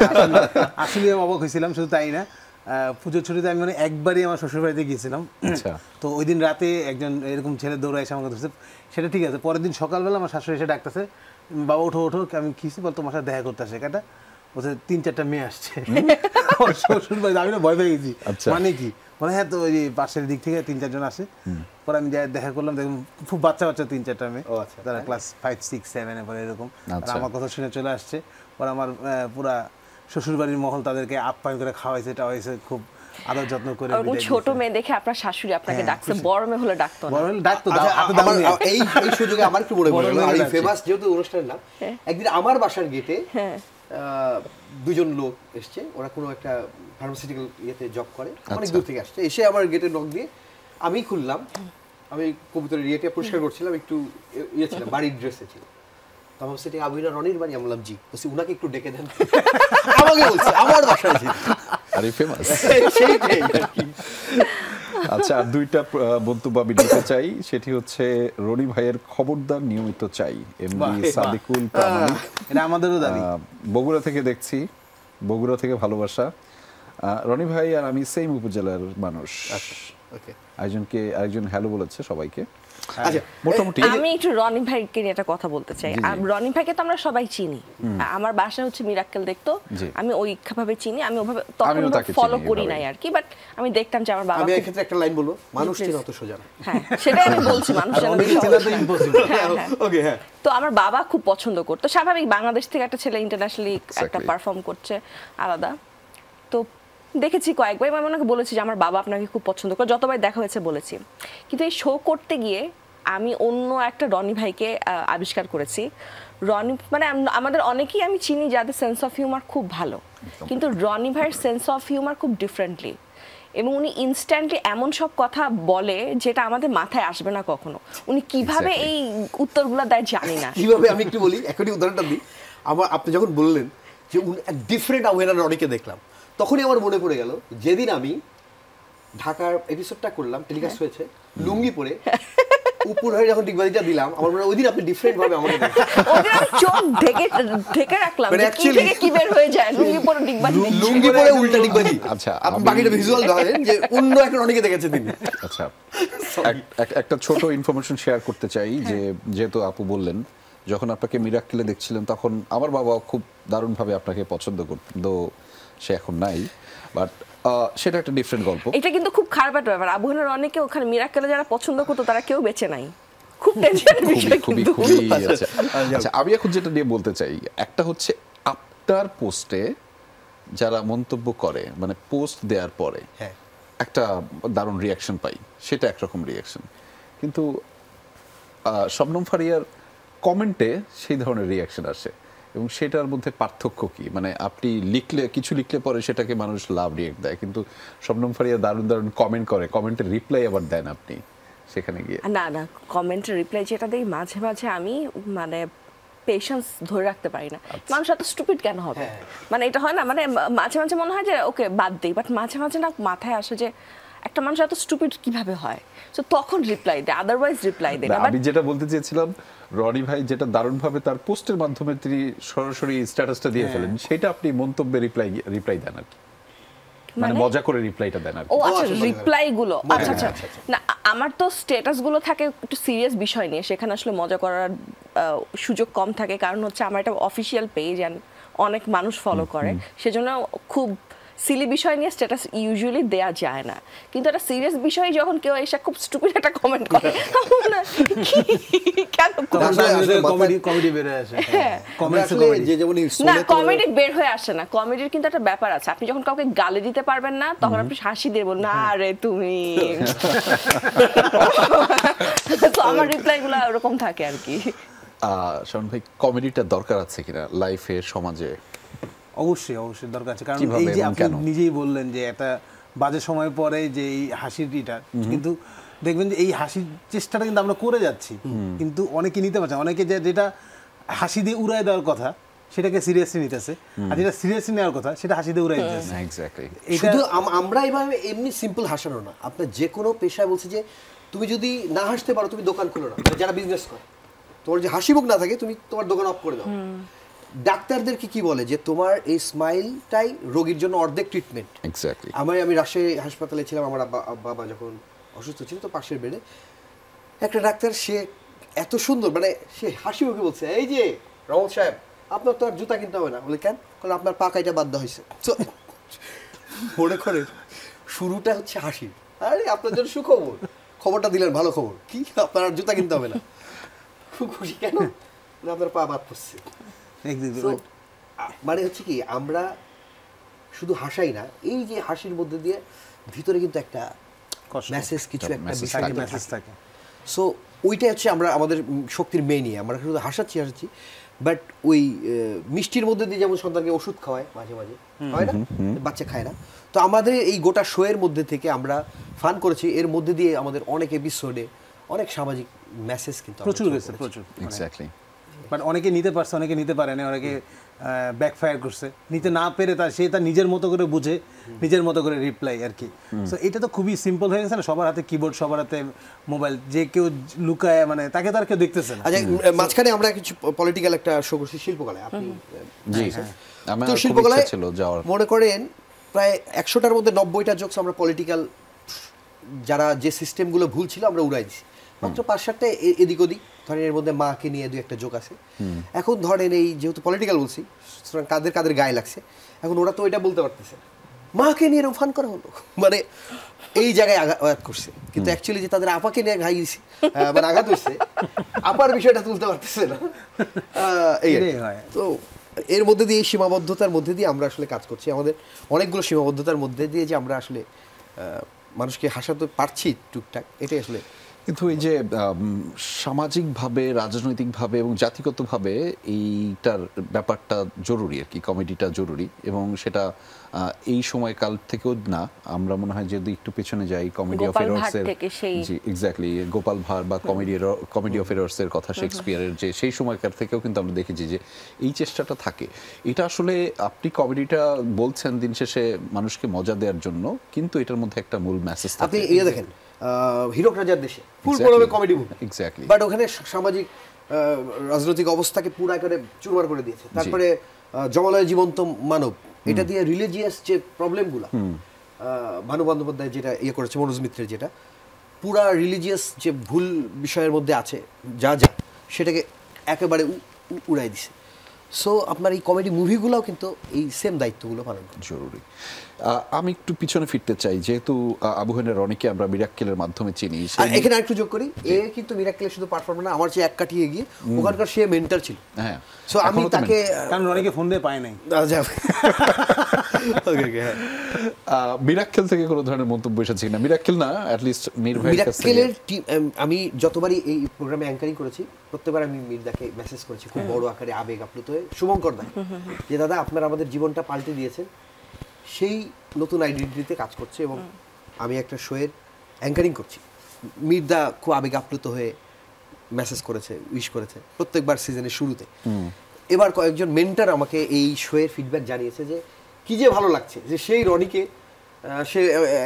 আসলে অবাক হয়েছিলাম, শুধু তাই না, পুজোর ছুটিতে আমি মানে একবারই আমার শ্বশুর বাড়িতে গিয়েছিলাম। আচ্ছা। তো ওই দিন রাতে একজন এরকম ছেলে দৌড়ে এসে আমাকে ধরছে, সেটা ঠিক আছে। পরের দিন সকালবেলা আমার শাশুড়ি এসে ডাকতেছে, বাবা ওঠো ওঠো, আমি কিছু বল তোমার সাথে দেখা করতে আসে, কাটা বলছে 3-4টা মেয়ে আসছে শ্বশুর বাড়িতে। আমি না ভয় পেয়ে গেছি, মানে কি, মানে হ্যাঁ, তো ওই পাশের দিক থেকে 3-4 জন আসে। পরে আমি যাই দেখা করলাম, দেখুন খুব বাচ্চা 3-4টা মেয়ে, তারা ক্লাস 5, 6, 7 পরে এরকম। আর আমার কথা শুনে চলে আসছে। পরে আমার পুরা শ্বশুরবাড়ির মহল তাদেরকে আপ্যায়ন করে খাওয়াইছে, টাওয়াইছে, খুব আদর যত্ন করে। ছোট মেয়ে দেখে আপনার শাশুড়ি আপনাকে ডাকছে, বড় মেয়ে হলে ডাকতো না। বড় মেয়ে ডাকতো। এই সুযোগে আমার একটু মনে পড়লো, আর এই ফেমাস যেহেতু অনুষ্ঠানের নাম, একদিন আমার বাসার গেটে দুজন লোক এসছে, ওরা কোনো একটা ফার্মাসিউটিক্যাল ইয়েতে জব করে, অনেক দূর থেকে আসছে, এসে আমার গেটে নক দিয়ে আমি খুললাম। আমি কবুতরের ইয়েটা পরিষ্কার করছিলাম, একটু ইয়ে ছিল, বাড়ির ড্রেসে ছিল। তখন সেটা আবুহানা রনির বাড়ি, আমি বললাম জি, বলছি উনাকে একটু ডেকে দেন। আমাকে বলছে আমার বাসায় ছিল। আরে ফেমাস। সেইটাই আর কি। আচ্ছা, আর দুইটা মন্তব্য আমি দিতে চাই, সেটি হচ্ছে রনি ভাইয়ের খবরদার নিয়মিত চাই, এমডি সাদিকুল প্রামাণিক, এটা আমাদেরও দাবি। বগুড়া থেকে দেখছি, বগুড়া থেকে ভালোবাসা। রনি ভাই আর আমি সেম উপজেলার মানুষ। ওকে, আরেকজন হ্যালো বলেছে সবাইকে। আচ্ছা মোটামুটি আমি একটু রনি ভাইকে নিয়ে একটা কথা বলতে চাই। রনি ভাইকে তো আমরা সবাই চিনি, আমার বাসা হচ্ছে মিরাক্কেল দেখতো, আমি ওইভাবে চিনি, আমি ওভাবে তখন ফলো করি নাই আর কি, বাট আমি দেখতাম যে আমার বাবা আমি এক্ষেত্রে একটা লাইন বলবো, মানুষ চেনা অত সোজা না। হ্যাঁ সেটাই আমি বলছি, মানুষ চেনা তো impossible। ওকে, হ্যাঁ। তো আমার বাবা খুব পছন্দ করতো, স্বাভাবিক বাংলাদেশ থেকে একটা ছেলে ইন্টারন্যাশনালি একটা পারফর্ম করছে আলাদা। তো দেখেছি কয়েকবার, আমি ওনাকে বলেছি যে আমার বাবা আপনাকে খুব পছন্দ করে, যতবার দেখা হয়েছে বলেছি। কিন্তু এই শো করতে গিয়ে আমি অন্য একটা রনি ভাইকে আবিষ্কার করেছি। রনি মানে আমাদের অনেকেই আমি চিনি যাদের সেন্স অফ হিউমার খুব ভালো, কিন্তু রনি ভাইয়ের সেন্স অফ হিউমার খুব ডিফারেন্টলি, এবং উনি ইনস্ট্যান্টলি এমন সব কথা বলে যেটা আমাদের মাথায় আসবে না কখনো। উনি কিভাবে এই উত্তরগুলো দেয় জানি না কিভাবে, আমি একটু বলি, এখনই উদাহরণটা দিই। আপনি যখন বললেন যে ডিফারেন্ট আওয়েনার রনিকে দেখলাম, তখনই আমার মনে পড়ে গেল যেদিন আমি ঢাকার এপিসোডটা করলাম, টেলিকাস্ট হয়েছে, লুঙ্গি পরে উপর হয়ে যখন ডিগবাজিটা দিলাম, আমার মনে হয় ওই দিন আপনি ডিফারেন্ট ভাবে আমাকে দেখেন। ওদের আমি চোখ ঢেকে রাখলাম, মানে যে কি থেকে কি বের হয়ে যায়, লুঙ্গি পরে ডিগবাজি দিচ্ছে। লুঙ্গি পরে উল্টা ডিগবাজি। আচ্ছা, আপনি বাকিটা ভিজুয়াল ধরেন যে অন্য একটা রনিকে দেখেছেন তিনি। আচ্ছা, একটা ছোট ইনফরমেশন শেয়ার করতে চাই, যে যেহেতু আপু বললেন যখন আপনাকে মিরাক্কেলে দেখছিলেন তখন আমার বাবা খুব দারুণভাবে আপনাকে পছন্দ করতো, সে এখন নাই, বাট সেটা একটা ডিফারেন্ট গল্প। এটা কিন্তু খুব খারাপ একটা ব্যাপার, আবু হানিফার অনেকে ওখানে মিরাক্কেলে যারা পছন্দ করতো তারা কেউ বেঁচে নাই, খুব টেনশনের বিষয় কিন্তু। আচ্ছা, আমি এখন যেটা নিয়ে বলতে চাই, একটা হচ্ছে আপনার পোস্টে যারা মন্তব্য করে, মানে পোস্ট দেওয়ার পরে একটা দারুণ রিয়াকশন পাই, সেটা একরকম রিয়াকশন, কিন্তু শবনম ফারিয়ার কমেন্টে সেই ধরনের রিয়াকশন আসে, এবং সেটার মধ্যে পার্থক্য কি? মানে আপনি কিছু লিখলে পরে সেটাকে মানুষ লাভ রিয়েক্ট দেয়, কিন্তু শবনম ফারিয়া দারুণ দারুণ কমেন্ট করে, কমেন্টের রিপ্লাই আবার দেন আপনি সেখানে গিয়ে। না কমেন্টের রিপ্লাই যেটা দেই মাঝে মাঝে আমি মানে পেশেন্স ধরে রাখতে পারি না। মানুষ এত স্টুপিড কেন হবে, মানে এটা হয় না, মানে মাঝে মাঝে মনে হয় যে ওকে বাদ দেই, বাট মাঝে মাঝে না মাথায় আসে যে একটা মানুষ এত স্টুপিড কিভাবে হয়, তো তখন রিপ্লাই দেয়, আদারওয়াইজ রিপ্লাই দেয় না। আমি যেটা বলতে চেয়েছিলাম, রনি ভাই যেটা দারুণভাবে তার পোস্টের মাধ্যমে তিনি সরাসরি স্ট্যাটাসটা দিয়ে ফেলেন, সেটা আপনি মন্তব্যে রিপ্লাই দেন আর কি, মানে মজা করে রিপ্লাইটা দেন আর কি। ও আচ্ছা, রিপ্লাই গুলো, আচ্ছা আচ্ছা, না আমার তো স্ট্যাটাস গুলো থাকে একটু সিরিয়াস বিষয় নিয়ে, সেখানে আসলে মজা করার সুযোগ কম থাকে, কারণ হচ্ছে আমার একটা অফিসিয়াল পেজ এন্ড অনেক মানুষ ফলো করে, সেজন্য খুব সিলি বিষয় নিয়ে স্ট্যাটাস ইউজুয়ালি দেয়া যায় না। কিন্তু একটা সিরিয়াস বিষয় যখন কেউ এসে খুব স্টুপিড একটা কমেন্ট করে, কেন কমেডি বের হয়ে আসে, না কমেডি বের হয়ে আসে না, কমেডির কিন্তু একটা ব্যাপার আছে, আপনি যখন কাউকে গালি দিতে পারবেন না তখন আপনি হাসি দেব না রে তুমি। তো আমার রিপ্লাই গুলো এরকম থাকে আর কি। শাওন ভাই, কমেডিটা দরকার আছে কিনা লাইফে, সমাজে? অবশ্যই দরকার আছে, কারণ এই যে আপনি নিজেই বললেন যে একটা বাজে সময় পরে যে এই হাসিটা, কিন্তু দেখবেন যে এই হাসির চেষ্টাটা কিন্তু আমরা করে যাচ্ছি, কিন্তু অনেকে নিতে পারছে, অনেকে যেটা হাসি দিয়ে উড়ায় দেওয়ার কথা সেটাকে সিরিয়াসলি নিতেছে, আর যেটা সিরিয়াসলি নেওয়ার কথা সেটা হাসি দিয়ে উড়াই দিতেছে। এক্স্যাক্টলি। শুধু আমরা এইভাবে এমনি সিম্পল হাসানো না, আপনার যে কোনো পেশায় বলছে যে তুমি যদি না হাসতে পারো তুমি দোকান খুলো না, যারা বিজনেস করে তোমার যে হাসি মুখ না থাকে তুমি তোমার দোকান অফ করে দাও। ডাক্তারদেরকে কি বলে যে তোমার এই স্মাইলটাই রোগীর জন্য অর্ধেক ট্রিটমেন্ট। এক্স্যাক্টলি। আমি রাজশাহী হাসপাতালে ছিলাম, আমার বাবা যখন অসুস্থ ছিল, তো পাশের বেডে একটা ডাক্তার, সে এত সুন্দর, মানে সে হাসি মুখে বলছে, এই যে রহমত সাহেব আপনার তো আর জুতা কিনতে হবে না। বলে কেন? বলে আপনার পা কাইটা বাধ্য হয়েছে। মনে করে শুরুটা হচ্ছে হাসি, আরে আপনার জন্য সুখবর, খবরটা দিলেন ভালো খবর, কি আপনার আর জুতা কিনতে হবে না। খুব খুশি কেন? আপনার পা বাদ পড়ছে। মানে হচ্ছে কি, আমরা শুধু হাসাই না, এই যে হাসির মধ্যে দিয়ে ভিতরে কিন্তু একটা মেসেজ, কিছু একটা মেসেজ থাকে। সো ওইটাই হচ্ছে আমরা আমাদের শক্তির মেইনই, আমরা শুধু হাসাচ্ছি, বাট ওই মিষ্টির মধ্যে দিয়ে যেমন সন্তানকে ওষুধ খাওয়ায় মাঝে মাঝে, হয় না, বাচ্চা খায় না, তো আমাদের এই গোটা শো এর মধ্যে থেকে আমরা ফান করেছি, এর মধ্যে দিয়ে আমাদের অনেক এপিসোডে অনেক সামাজিক মেসেজ কিন্তু প্রচুর গেছে, প্রচুর। এক্স্যাক্টলি। বাট অনেকে নিতে পারছে, অনেকে নিতে পারে না, অনেকে ব্যাকফায়ার করছে, নিতে না পেরে সে তার নিজের মতো করে বুঝে নিজের মতো করে রিপ্লাই আর কি। সো এটা তো খুবই সিম্পল হয়ে গেছে না, সবার হাতে কিবোর্ড, সবার হাতে মোবাইল, যে কেউ লুকায়, মানে তাকে তো আর কেউ দেখতেছে না। আচ্ছা, মাঝখানে আমরা কিছু পলিটিক্যাল একটা শো করছি শিল্পকলায়, আপনি জি, তো শিল্পকলায় মনে করেন প্রায় 100টার মধ্যে 90টা জোকস আমরা পলিটিক্যাল, যারা যে সিস্টেমগুলো ভুল ছিল আমরা উড়াই দিছি। মাত্র 5-7টা এদিক ওদিক, ধরেন এর মধ্যে মাকে নিয়ে 2-1টা জোক আছে। এখন ধরেন এই যেহেতু পলিটিক্যাল বলছি, সুতরাং কাদের গায়ে লাগছে, এখন ওরা তো এটা বলতে পারতেছে না, মাকে নিয়ে এরকম ফান করা হলো, মানে এই জায়গায় আঘাত করছে। কিন্তু অ্যাকচুয়ালি যে তাদের আপাকে নিয়ে ঘাইছে, মানে আঘাত হচ্ছে, আপার বিষয়টা তুলতে পারতেছে না। এই তো এর মধ্যে দিয়ে, এই সীমাবদ্ধতার মধ্যে দিয়ে আমরা আসলে কাজ করছি। আমাদের অনেকগুলো সীমাবদ্ধতার মধ্যে দিয়ে যে আমরা আসলে মানুষকে হাসাতে পারছি টুকটাক, এটাই আসলে। কিন্তু এই যে সামাজিকভাবে, রাজনৈতিকভাবে এবং জাতিগতভাবে এইটার ব্যাপারটা জরুরি আর কি, কমেডিটা জরুরি, এবং সেটা এই সময়কাল থেকেও না, আমরা মনে হয় যদি একটু পেছনে যাই, কমেডি অফ এরর্সের, জি এক্স্যাক্টলি, গোপাল ভাঁড় বা কমেডি অফ এরর্সের কথা, শেক্সপিয়ারের, যে সেই সময়কার থেকেও কিন্তু আমরা দেখেছি যে এই চেষ্টাটা থাকে। এটা আসলে আপনি কমেডিটা বলছেন দিন শেষে মানুষকে মজা দেওয়ার জন্য, কিন্তু এটার মধ্যে একটা মূল মেসেজ থাকে। আপনি ইয়ে দেখেন হীরক রাজার দেশে পুরোপুরি কমেডি মুভি, এক্স্যাক্টলি, বাট ওখানে সামাজিক রাজনৈতিক অবস্থাকে পুরা করে চুরমার করে দিয়েছে। তারপরে জমালয় জীবন্ত মানব, এটা দিয়ে রিলিজিয়াস যে প্রবলেমগুলো ভানু বন্দ্যোপাধ্যায় যেটা ইয়ে করেছে, মনোজ মিত্রের যেটা পুরা রিলিজিয়াস যে ভুল বিষয়ের মধ্যে আছে, যা সেটাকে একেবারে উড়াই দিছে। সো আপনার এই কমেডি মুভিগুলোও কিন্তু এই সেম দায়িত্বগুলো পালন করে। জরুরি। আমি একটু পিছনে ফিরতে চাই, যেহেতু আবু হেনের রনিকে আমরা মিরাক্কেলের মাধ্যমে চিনি, এখানে আরেকটু যোগ করি, এ কিন্তু মিরাক্কেলের শুধু পারফর্মার না, আমার চেয়ে এক কাটিয়ে এগিয়ে, ওখানকার সে মেন্টর ছিল। হ্যাঁ, সো আমি তাকে, কারণ রনিকে ফোন দিয়ে পাই নাই। মিরাক্কেল থেকে কোনো ধরনের মন্তব্য এসেছে কিনা? মিরাক্কেল না, অ্যাটলিস্ট মীর ভাইয়ের কাছে। মিরাক্কেলের টিম, আমি যতবারই এই প্রোগ্রামে অ্যাঙ্কারিং করেছি, প্রত্যেকবার আমি মীরদাকে মেসেজ করেছি খুব বড় আকারে, আবেগ আপ্লুত হয়ে, শুভঙ্কর দা, যে দাদা আপনারা আমাদের জীবনটা পাল্টে দিয়েছেন, সেই নতুন আইডেন্টিটিতে কাজ করছে, এবং আমি একটা শোয়ের অ্যাঙ্কারিং করছি। মীরদা খুব আবেগ আপ্লুত হয়ে মেসেজ করেছে, উইশ করেছে প্রত্যেকবার সিজনের শুরুতে। এবার কয়েকজন মেন্টর আমাকে এই শোয়ের ফিডব্যাক জানিয়েছে যে কি যে ভালো লাগছে, যে সেই রনিকে সে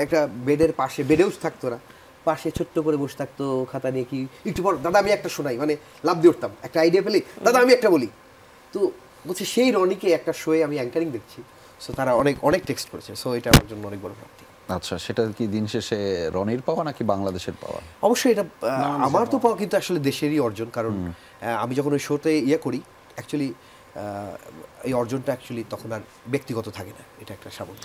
একটা বেডের পাশে, বেডেও থাকতো না, পাশে ছোট্ট করে বসে থাকতো খাতা নিয়ে, কি একটু পর দাদা আমি একটা শোনাই, মানে লাভ দিয়ে উঠতাম, একটা আইডিয়া পেলে দাদা আমি একটা বলি। তো বলছে সেই রনিকে একটা শোয়ে আমি অ্যাঙ্কারিং দেখছি। সো তারা অনেক টেক্সট করেছে। সো এটা আমার জন্য অনেক বড় প্রাপ্তি। আচ্ছা, সেটা কি দিন শেষে রনির পাওয়া নাকি বাংলাদেশের পাওয়া? অবশ্যই এটা আমার তো পাওয়া, কিন্তু আসলে দেশেরই অর্জন। কারণ আমি যখন ওই শোতে ইয়ে করি, অ্যাকচুয়ালি এই অর্জনটা অ্যাকচুয়ালি তখন আর ব্যক্তিগত থাকে না, এটা একটা স্বাভাবিক।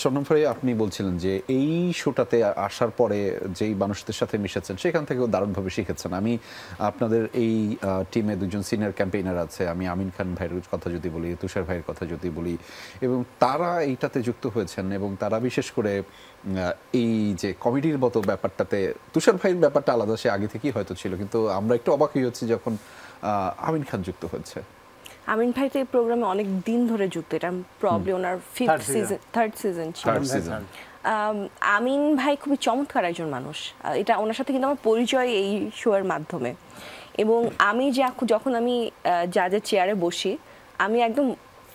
শবনম ফারিয়া, আপনি বলছিলেন যে এই শোটাতে আসার পরে যেই মানুষদের সাথে মিশেছেন সেখান থেকেও দারুণভাবে শিখেছেন। আমি আপনাদের এই টিমে দুজন সিনিয়র ক্যাম্পেইনার আছে, আমি আমিন খান ভাইয়ের কথা যদি বলি, তুষার ভাইয়ের কথা যদি বলি, এবং তারা এইটাতে যুক্ত হয়েছেন, এবং তারা বিশেষ করে এই যে কমেডির মতো ব্যাপারটাতে, তুষার ভাইয়ের ব্যাপারটা আলাদা, সে আগে থেকেই হয়তো ছিল, কিন্তু আমরা একটু অবাক হয়ে হচ্ছি যখন আমিন খান যুক্ত হচ্ছে। আমিন ভাই তো এই প্রোগ্রামে অনেক দিন ধরে যুক্ত, এটা প্রবলি ওনার থার্ড সিজন ছিল। আমিন ভাই খুবই চমৎকার একজন মানুষ, এটা ওনার সাথে কিন্তু আমার পরিচয় এই শো এর মাধ্যমে। এবং আমি যখন আমি জাজের চেয়ারে বসি,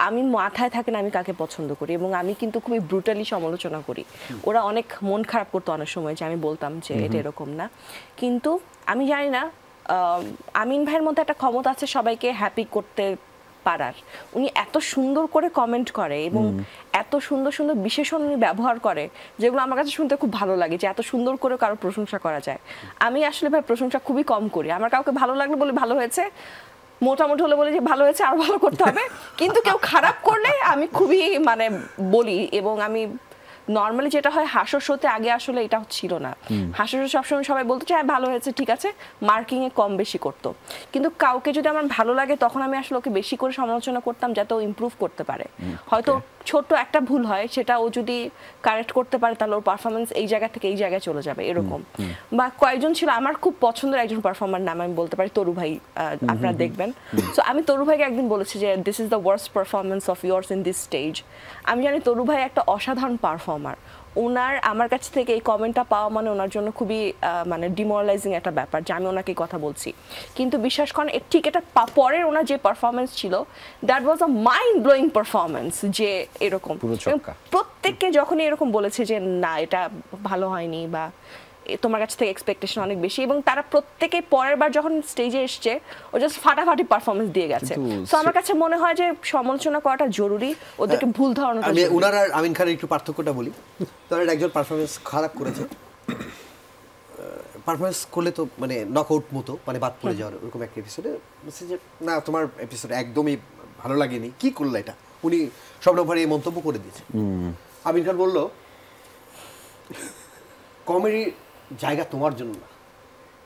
আমি মাথায় থাকে না আমি কাকে পছন্দ করি, এবং আমি কিন্তু খুবই ব্রুটালি সমালোচনা করি। ওরা অনেক মন খারাপ করতো অনেক সময় যে আমি বলতাম যে এটা এরকম না, কিন্তু আমি জানি না আমিন ভাইয়ের মধ্যে একটা ক্ষমতা আছে সবাইকে হ্যাপি করতে পারার। উনি এত সুন্দর করে কমেন্ট করে এবং এত সুন্দর সুন্দর বিশেষণ উনি ব্যবহার করে, যেগুলো আমার কাছে শুনতে খুব ভালো লাগে, যে এত সুন্দর করে কারো প্রশংসা করা যায়। আমি আসলে ভাই প্রশংসা খুবই কম করি, আমার কাউকে ভালো লাগলে বলে ভালো হয়েছে, মোটামুটি হলে বলে যে ভালো হয়েছে, আরো ভালো করতে হবে। কিন্তু কেউ খারাপ করলে আমি খুবই বলি, এবং আমি নর্মালি যেটা হয় হাসর শোতে আগে আসলে এটা ছিল না। হাসর শো সবসময় সবাই বলতো যে ভালো হয়েছে, ঠিক আছে, মার্কিং এ কম বেশি করতো। কিন্তু কাউকে যদি আমার ভালো লাগে তখন আমি আসলে ওকে বেশি করে সমালোচনা করতাম যাতে ও ইমপ্রুভ করতে পারে। হয়তো ছোট্ট একটা ভুল হয়, সেটা ও যদি কারেক্ট করতে পারে তাহলে ওর পারফরমেন্স এই জায়গা থেকে এই জায়গায় চলে যাবে, এরকম। বা কয়েকজন ছিল আমার খুব পছন্দের একজন পারফর্মার, নাম আমি বলতে পারি তরু ভাই, আপনারা দেখবেন। সো আমি তরু ভাইকে একদিন বলেছি যে this is the worst performance of years in this stage. আমি জানি তরু ভাই একটা অসাধারণ পারফর্মার, ওনার আমার কাছ থেকে এই কমেন্টটা পাওয়া ওনার জন্য খুবই ডিমোরালাইজিং একটা ব্যাপার যে আমি ওনাকে কথা বলছি। কিন্তু বিশ্বাস করেন ঠিক এটা পরের ওনার যে পারফরমেন্স ছিল, that was a mind blowing performance, যে এরকম প্রত্যেককে যখনই এরকম বলেছে যে না এটা ভালো হয়নি বা তোমার কাছ থেকে এক্সপেকটেশন অনেক বেশি, এবং তারা প্রত্যেকে পরের বার যখন স্টেজে এসছে ও জাস্ট ফাটাফাটি পারফরমেন্স দিয়ে গেছে। সো আমার কাছে মনে হয় যে সমালোচনা করাটা জরুরি, ওদেরকে ভুল ধারণাটা আমি ওনার আর আমিন খানের একটু পার্থক্যটা বলি। ধরেন একজন পারফরমেন্স খারাপ করেছে, পারফরমেন্স করলে তো মানে নকআউট মতো, মানে বাদ পড়ে যাওয়ার ওরকম একটা এপিসোডে যে না তোমার এপিসোড একদমই ভালো লাগেনি, কি করলো এটা, উনি স্বপ্ন ভারী মন্তব্য করে দিয়েছে। আমিন খান বলল কমেডির জায়গা তোমার জন্য না,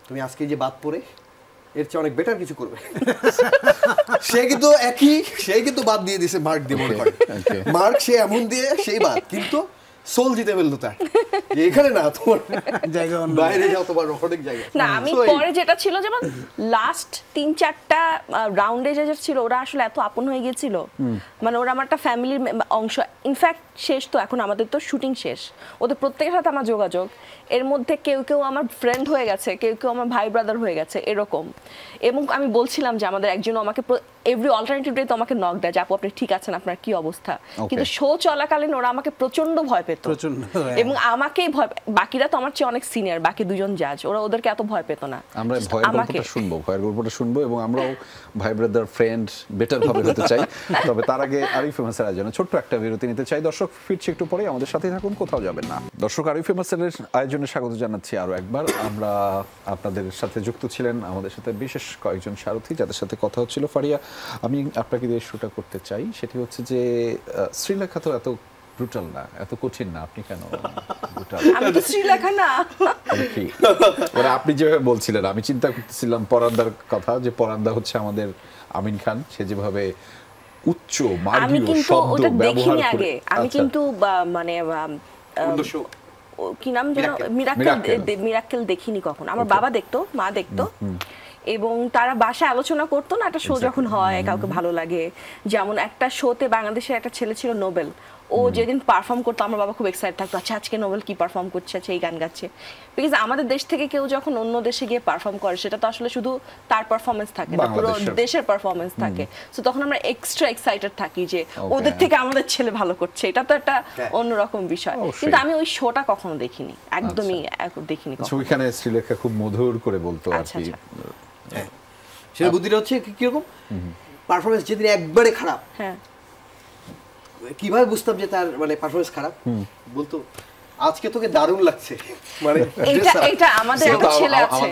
তুমি আজকে যে বাদ পড়ে এর চেয়ে অনেক বেটার কিছু করবে। সে কিন্তু বাদ দিয়ে দিয়েছে মার্ক দিয়ে, মনে হয় মার্ক সে এমন দিয়ে সেই বাদ, কিন্তু সোল জিতে ফেললো তার, এখানে না তোমার জায়গা, বাইরে যাও তোমার অনেক জায়গা না। আমি পরে যেটা ছিল যেমন লাস্ট 3-4টা রাউন্ডে যে ছিল ওরা আসলে এত আপন হয়ে গিয়েছিল, মানে ওরা আমার একটা ফ্যামিলির অংশ। ইনফ্যাক্ট শেষ তো এখন আমাদের তো শুটিং শেষ, ওদের প্রত্যেকের সাথে আমার যোগাযোগ, এর মধ্যে কেউ কেউ আমার ফ্রেন্ড হয়ে গেছে, কেউ কেউ আমার ভাই ব্রাদার হয়ে গেছে এরকম। এবং আমি বলছিলাম যে আমাদের একজন আমাকে এভরি অল্টারনেটিভ ডে তো আমাকে নক দেয় যে আপু আপনি ঠিক আছেন, আপনার কি অবস্থা, কিন্তু শো চলাকালীন ওরা আমাকে প্রচন্ড ভয় পেত, এবং আমাকেই ভয়, বাকিরা তো আমার চেয়ে অনেক সিনিয়র, বাকি দুজন জাজ, ওরা ওদেরকে এত ভয় পেত না। আমরা ভয়ের গল্পটা শুনবো এবং আমরাও ভাই ব্রাদার ফ্রেন্ড বেটার ভাবে হতে চাই। তবে তার আগে আরিফ ফেমাসের আয়োজনে ছোট্ট একটা বিরতি নিতে চাই। দর্শক ফিরছি একটু পরে, আমাদের সাথেই থাকুন, কোথাও যাবেন না। দর্শক আরিফ ফেমাসের আয়োজনে স্বাগত জানাচ্ছি আরো একবার। আমরা আপনাদের সাথে যুক্ত ছিলেন আমাদের সাথে বিশেষ কয়েকজন সারথী যাদের সাথে কথা হচ্ছিল। ফারিয়া, আমি আপনাকে দিয়ে শুরুটা করতে চাই, সেটি হচ্ছে যে শ্রীলেখা তো এত ব্রুটাল না, এত কঠিন না, আপনি কেন ব্রুটাল? আমি তো শ্রীলেখা না। ওরা আপনি যেভাবে বলছিলেন আমি চিন্তা করতেছিলাম পরান্দার কথা, যে পরান্দা হচ্ছে আমাদের আমিন খান, সে যেভাবে উচ্চ মার্গীয় শব্দ ব্যবহার করে। আমি কিন্তু মানে কি নাম যেন মিরাক্কেল দেখিনি কখন। আমার বাবা দেখতো, মা দেখতো, এবং তারা বাসায় আলোচনা করতো না, একটা শো যখন হয় কাউকে ভালো লাগে। যেমন একটা শোতে বাংলাদেশের একটা ছেলে ছিল নোবেল, ও যেদিন পারফর্ম করতো আমার বাবা খুব এক্সাইটেড থাকতো, আচ্ছা আজকে নোবেল কি পারফর্ম করছে, আচ্ছা এই গান গাচ্ছে। বিকজ আমাদের দেশ থেকে কেউ যখন অন্য দেশে গিয়ে পারফর্ম করে সেটা তো আসলে শুধু তার পারফরমেন্স থাকে না, পুরো দেশের পারফরমেন্স থাকে। সো তখন আমরা এক্সট্রা এক্সাইটেড থাকি যে ওদের থেকে আমাদের ছেলে ভালো করছে, এটা তো একটা অন্যরকম বিষয়। কিন্তু আমি ওই শোটা কখনো দেখিনি, একদমই দেখিনি। ওইখানে শ্রীলেখা খুব মধুর করে বলতো আর কি। সেটা বুদ্ধিটা হচ্ছে কিরকম পারফরমেন্স যেদিন একবারে খারাপ, হ্যাঁ কিভাবে বুঝতাম যে তার মানে পারফরমেন্স খারাপ, বলতো আজকে তোকে দারুণ লাগছে, মানে এটা আমাদের ছেলে আছে,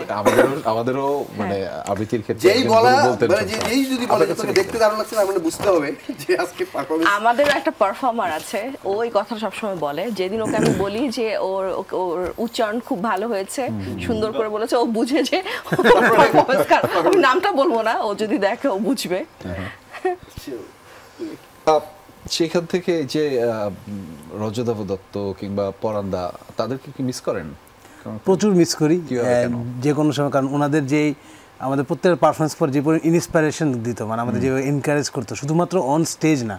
আমাদেরও মানে আবৃত্তির ক্ষেত্রে যেই বলা মানে যেই যদি বলে তোকে দেখতে দারুণ লাগছে, তার মানে বুঝতে হবে যে আজকে পারফরমেন্স। আমাদের একটা পারফর্মার আছে, ওই কথা সব সময় বলে, যেদিন ওকে আমি বলি যে ওর উচ্চারণ খুব ভালো হয়েছে, সুন্দর করে বলেছে, ও বুঝে যে আমি নামটা বলবো না, ও যদি দেখে ও বুঝবে। সেখান থেকে যে রজতাভ দত্ত কিংবা পরান্দা, তাদেরকে কি মিস করেন? প্রচুর মিস করি যে কোনো সময়, কারণ ওনাদের যেই আমাদের প্রত্যেকের পারফরমেন্স পর যে ইন্সপিরেশন দিত, মানে আমাদের যে এনকারেজ করতো, শুধুমাত্র অন স্টেজ না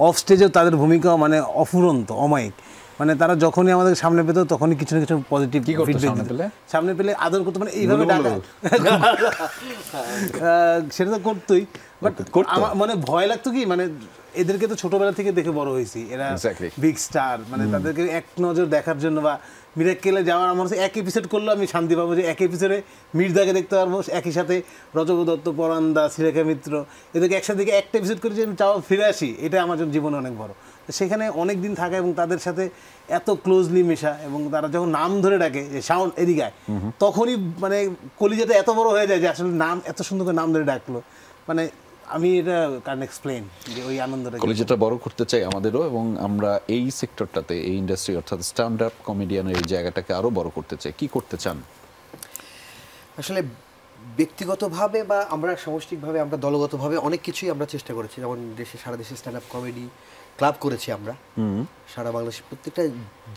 অফ স্টেজেও তাদের ভূমিকা মানে অফুরন্ত, অমায়িক। মানে তারা যখনই আমাদের সামনে পেত তখনই কিছু না কিছু পজিটিভ সামনে পেলে আদর করতো, মানে এইভাবে ডাকা সেটা তো করতোই। বাট মানে ভয় লাগতো কি, মানে এদেরকে তো ছোটবেলা থেকে দেখে বড় হয়েছি, এরা বিগ স্টার, মানে তাদেরকে এক নজর দেখার জন্য বা মিরাক্কেলে যাওয়ার আমার এক এপিসোড করলেও আমি শান্তি পাবো, যে এক এপিসোডে মির্জাকে দেখতে পারবো, একই সাথে রজব দত্ত, পরান্দা, শ্রীলেখা মিত্র, এদেরকে একসাথে দেখে একটা এপিসোড করে যে আমি চাও ফিরে আসি, এটা আমার জন্য জীবনে অনেক বড়। সেখানে অনেক দিন থাকা এবং তাদের সাথে এত ক্লোজলি মেশা, এবং তারা যখন নাম ধরে ডাকে যে সাউন্ড এদিকে, তখনই মানে কলিজাটা এত বড় হয়ে যায় যে আসলে নাম এত সুন্দর করে নাম ধরে ডাকলো, মানে আমি এটা কারণ এক্সপ্লেন যে ওই আনন্দটা কলেজটা বড় করতে চাই আমাদেরও, এবং আমরা এই সেক্টরটাতে, এই ইন্ডাস্ট্রি অর্থাৎ স্ট্যান্ড আপ কমেডিয়ানের এই জায়গাটাকে আরো বড় করতে চাই। কি করতে চান? আসলে ব্যক্তিগতভাবে বা আমরা সামষ্টিকভাবে, আমরা দলগতভাবে অনেক কিছুই আমরা চেষ্টা করেছি। যেমন সারা দেশে স্ট্যান্ড আপ কমেডি ক্লাব করেছি আমরা, সারা বাংলাদেশের প্রত্যেকটা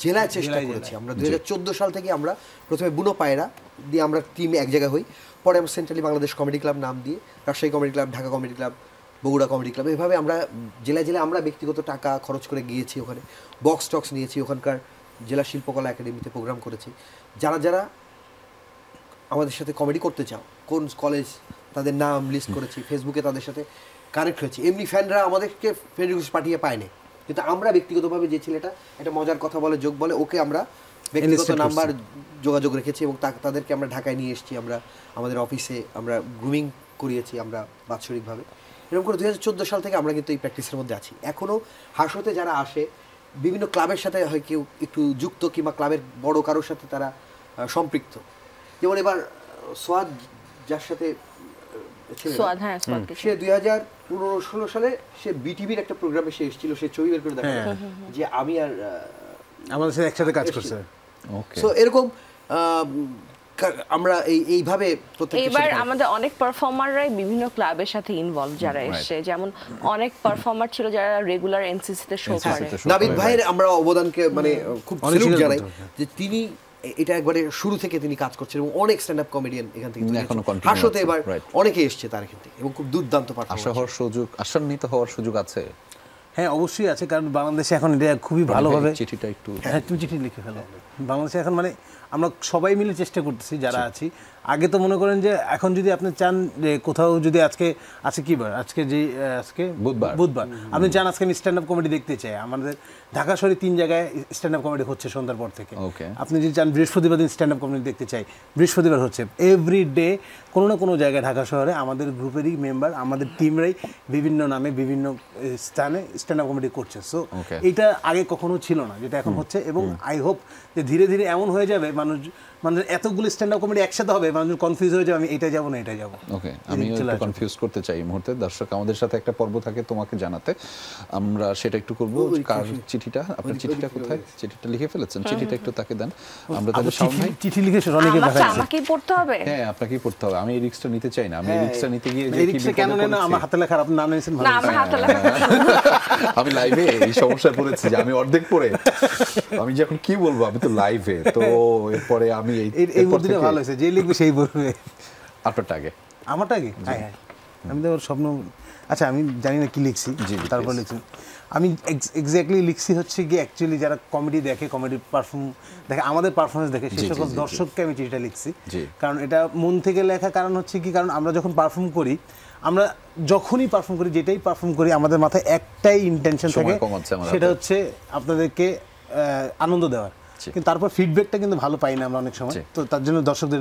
জেলায় চেষ্টা করেছি আমরা। 2014 সাল থেকে আমরা প্রথমে বুনো পায়রা দিয়ে আমরা টিম এক জায়গায় হই, পরে আমরা সেন্ট্রালি বাংলাদেশ কমেডি ক্লাব নাম দিয়ে Rajshahi comedy club, Dhaka comedy club, Bogura comedy club, এভাবে আমরা জেলায় জেলায় আমরা ব্যক্তিগত টাকা খরচ করে গিয়েছি, ওখানে বক্স টক্স নিয়েছি, ওখানকার জেলা শিল্পকলা একাডেমিতে প্রোগ্রাম করেছি। যারা যারা আমাদের সাথে কমেডি করতে চাও, কোন কলেজ, তাদের নাম লিস্ট করেছি, ফেসবুকে তাদের সাথে কানেক্ট হয়েছি। এমনি ফ্যানরা আমাদেরকে ফ্রেন্ড রিকোয়েস্ট পাঠিয়ে পায়নি, কিন্তু আমরা ব্যক্তিগতভাবে যে ছেলেটা একটা মজার কথা বলে, যোগ বলে, ওকে আমরা ব্যক্তিগত Enlisted নাম্বার যোগাযোগ রেখেছি এবং তাদেরকে আমরা ঢাকায় নিয়ে এসেছি, আমরা আমাদের অফিসে আমরা গ্রুমিং করিয়েছি আমরা বাৎসরিকভাবে। এরকম করে 2014 সাল থেকে আমরা কিন্তু এই প্র্যাকটিসের মধ্যে আছি। এখনও হাসতে যারা আসে বিভিন্ন ক্লাবের সাথে হয় কেউ একটু যুক্ত কিংবা ক্লাবের বড় কারোর সাথে তারা সম্পৃক্ত। যেমন এবার সোয়াদ যার সাথে সোয়াদ, হ্যাঁ, সে 2015-16 সালে সে বিটিভির একটা প্রোগ্রামে সে এসেছিল, সে ছবি বের করে দেখালো যে আমি আর আমাদের সাথে একসাথে কাজ করছে। ওকে, সো এরকম আমরা এইভাবে এবার আমাদের অনেক পারফর্মাররাই বিভিন্ন ক্লাবের সাথে ইনভলভ যারা এসে, যেমন অনেক পারফর্মার ছিল যারা রেগুলার এনসিসিতে শো করে। নাবিদ ভাইয়ের আমরা অবদানকে মানে খুব স্যালুট জানাই যে তিনি এটা একবারে শুরু থেকে তিনি কাজ করছেন এবং অনেক স্ট্যান্ড আপ কমেডিয়ান এখান থেকে হাসতে এবার অনেকে এসছে তার এখান থেকে এবং খুব দুর্দান্ত আশান্বিত হওয়ার সুযোগ আছে। হ্যাঁ, অবশ্যই আছে, কারণ বাংলাদেশে এখন এটা খুবই ভালোভাবে চিঠিটা একটু, হ্যাঁ তুমি চিঠি লিখে ফেলো। বাংলাদেশে এখন মানে আমরা সবাই মিলে চেষ্টা করতেছি যারা আছি। আগে তো মনে করেন যে এখন যদি আপনি চান যে কোথাও যদি আজকে কি বার, আজকে বুধবার আপনি চান আজকে আমি স্ট্যান্ড আপ কমেডি দেখতে চাই, আমাদের ঢাকা শহরে 3 জায়গায় স্ট্যান্ড আপ কমেডি হচ্ছে সন্ধ্যার পর থেকে। আপনি যদি চান বৃহস্পতিবার দিন স্ট্যান্ড আপ কমেডি দেখতে চাই, বৃহস্পতিবার হচ্ছে। এভরি ডে কোনো না কোনো জায়গায় ঢাকা শহরে আমাদের গ্রুপেরই মেম্বার, আমাদের টিমরাই বিভিন্ন নামে বিভিন্ন স্থানে স্ট্যান্ড আপ কমেডি করছে। সো এটা আগে কখনো ছিল না, যেটা এখন হচ্ছে। এবং আই হোপ যে ধীরে ধীরে এমন হয়ে যাবে মানুষ এতগুলো স্ট্যান্ড আপ কমেডি একসাথে হবে, মানুষ কনফিউজ হয়ে যাবে আমি এটা যাবো না এটা যাবো। ওকে, আমি একটু কনফিউজ করতে চাই এই মুহূর্তে। দর্শক আমাদের সাথে একটা পর্ব থাকে তোমাকে জানাতে, আমরা সেটা একটু করব। কার চিঠিটা, আপনার চিঠিটা কোথায়? চিঠিটা লিখে ফেলেছেন? চিঠিটা একটু তাকে দেন। আমরা তাহলে চিঠি লিখে রনিকে পাঠাচ্ছি। আমাকেই পড়তে হবে? হ্যাঁ, আপনাকেই পড়তে হবে। আমি এই রিস্কটা নিতে চাই না। আমি এই রিস্কটা নিতে গিয়ে যে কি কেন নেন না, আমার হাতে লেখা আপনি নাম নিয়েছেন ভালো। না, আমার হাতে লেখা আমি লাইভে এই সমস্যায় পড়েছি যে আমি অর্ধেক পড়ে আমি যে এখন কি বলবো, আমি তো লাইভে। তো এরপরে আমি এই বুদ্ধিটা ভালো হয়েছে, যে লিখবে সেই বলবে। আপনারটা আগে, আমারটা আগে? হ্যাঁ, আমি তো স্বপ্ন, আচ্ছা আমি জানি না কি লিখছি, তারপর লিখছি। আমি এক্স্যাক্টলি লিখছি হচ্ছে কি, অ্যাকচুয়ালি যারা কমেডি দেখে, কমেডি পারফর্ম দেখে, আমাদের পারফরমেন্স দেখে, সেই সকল দর্শককে আমি চিঠিটা লিখছি। কারণ এটা মন থেকে লেখা। কারণ হচ্ছে কি, কারণ আমরা যখন পারফর্ম করি, আমরা যখনই পারফর্ম করি, যেটাই পারফর্ম করি, আমাদের মাথায় একটাই ইন্টেনশন থাকে, সেটা হচ্ছে আপনাদেরকে আনন্দ দেওয়ার। কিন্তু তারপর ফিডব্যাকটা কিন্তু ভালো পাই না আমরা অনেক সময়। তো তার জন্য দর্শকদের,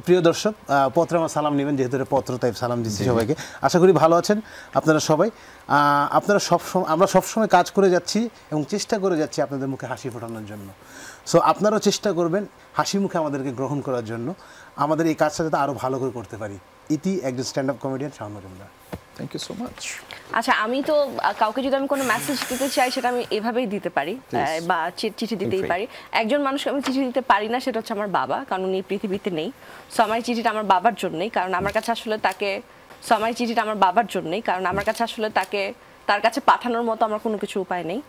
প্রিয় দর্শক, পত্রে আমার সালাম নেবেন, যেহেতু এটা পত্র তাই সালাম দিচ্ছি সবাইকে। আশা করি ভালো আছেন আপনারা সবাই। আমরা সবসময় কাজ করে যাচ্ছি এবং চেষ্টা করে যাচ্ছি আপনাদের মুখে হাসি ফোটানোর জন্য। সো আপনারাও চেষ্টা করবেন হাসি মুখে আমাদেরকে গ্রহণ করার জন্য, আমাদের এই কাজটা যাতে আরও ভালো করে করতে পারি। ইতি একজন stand up comedian Shaon Majumdar. Thank you so much. আচ্ছা, আমি তো কাউকে যদি আমি কোনো মেসেজ দিতে চাই সেটা আমি এভাবেই দিতে পারি, বা চিঠি দিতেই পারি। একজন মানুষকে আমি চিঠি দিতে পারি না, সেটা হচ্ছে আমার বাবা, কারণ উনি পৃথিবীতে নেই। সো আমার চিঠিটা আমার বাবার জন্যই, কারণ আমার কাছে আসলে তার কাছে পাঠানোর মতো আমার কোনো কিছু উপায় নেই।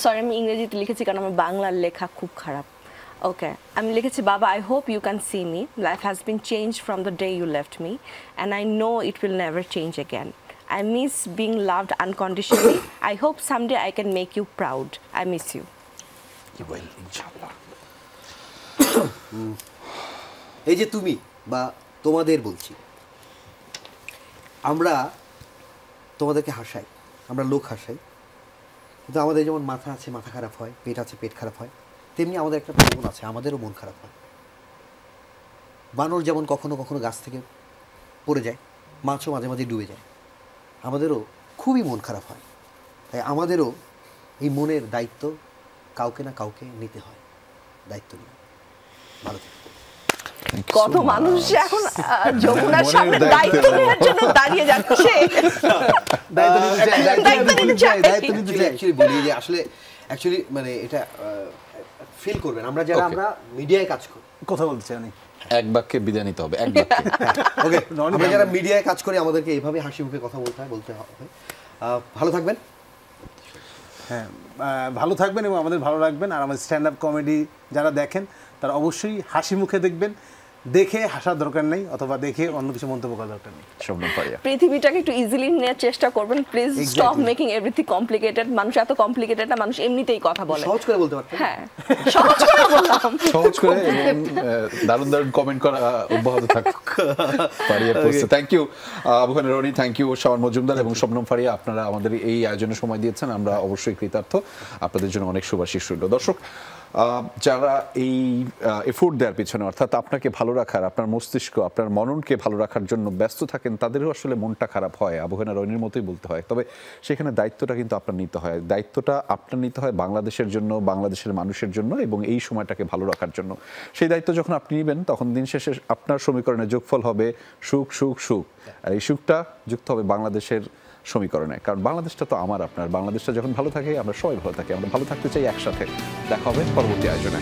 সরি, আমি ইংরেজিতে লিখেছি কারণ আমার বাংলার লেখা খুব খারাপ। ওকে, আমি লিখেছি, বাবা, I hope you can see me. Life has been change from the day you left me, and I know it will never change again. I miss being loved unconditionally. I hope someday I can make you proud. I miss you. You will, inshallah. এই যে তুমি বা তোমাদের বলছি, আমরা তোমাদেরকে হাসাই, আমরা লোক হাসাই, কিন্তু আমাদের যেমন মাথা আছে, মাথা খারাপ হয়, পেট আছে, পেট খারাপ হয়, তেমনি আমাদের একটা মন আছে, আমাদেরও মন খারাপ হয়। বানর যেমন কখনো কখনো গাছ থেকে পড়ে যায়, মাছও মাঝে মাঝে ডুবে যায়, আমাদেরও খুবই মন খারাপ হয়। তাই আমাদেরও এই মনের দায়িত্ব কাউকে না কাউকে নিতে হয়। দায়িত্ব নিয়ে ভালো থাকবে। কত মানুষ এখন যমুনার সামনে দায়িত্ব নেওয়ার জন্য দাঁড়িয়ে যাচ্ছে। বলি যে আসলে অ্যাকচুয়ালি মানে এটা ফিল করবেন, আমরা যারা আমরা মিডিয়ায় কাজ করি, কথা বলতে চাই, এক বাক্যে বিদায় নিতে হবে, এক বাক্যে। ওকে, আমরা যারা মিডিয়ায় কাজ করি আমাদেরকে এইভাবে হাসি মুখে কথা বলতে হবে। ভালো থাকবেন। হ্যাঁ, ভালো থাকবেন এবং আমাদের ভালো রাখবেন। আর আমাদের স্ট্যান্ড আপ কমেডি যারা দেখেন তারা অবশ্যই হাসি মুখে দেখবেন, দেখে হাসার দরকার নেই, অথবা দেখে অন্য কিছু মন্তব্য করার দরকার নেই। পৃথিবীটাকে একটু ইজিলি নেওয়ার চেষ্টা করবেন please. Stop making everything complicated. মানুষ এত কমপ্লিকেটেড না, মানুষ এমনিতেই কথা বলে। সহজ করে বলতে পারতেন। হ্যাঁ, সহজ করে বললাম। সহজ করে এবং দারুণ দারুণ কমেন্ট করা অব্যাহত থাকুক। Faria post, thank you Abukhan Roni, thank you Shaon Majumdar এবং শবনম ফারিয়া, আপনারা আমাদের এই আয়োজনে সময় দিয়েছেন, আমরা অবশ্যই কৃতার্থ। আপনাদের জন্য অনেক শুভাশিস রইল। দর্শক, যারা এই এফোর্ট দেওয়ার পিছনে অর্থাৎ আপনাকে ভালো রাখার, আপনার মস্তিষ্ক, আপনার মননকে ভালো রাখার জন্য ব্যস্ত থাকেন, তাদেরও আসলে মনটা খারাপ হয়, আবহাওয়া রনির মতোই বলতে হয়। তবে সেখানে দায়িত্বটা কিন্তু আপনার নিতে হয়, দায়িত্বটা আপনার নিতে হয় বাংলাদেশের জন্য, বাংলাদেশের মানুষের জন্য এবং এই সময়টাকে ভালো রাখার জন্য। সেই দায়িত্ব যখন আপনি নেবেন তখন দিন শেষে আপনার সমীকরণে যোগফল হবে সুখ সুখ সুখ, আর এই সুখটা যুক্ত হবে বাংলাদেশের সমীকরণে। কারণ বাংলাদেশটা তো আমার আপনার, বাংলাদেশটা যখন ভালো থাকে আমরা সবাই ভালো থাকি, আমরা ভালো থাকতে চাই একসাথে। দেখা হবে পরবর্তী আয়োজনে।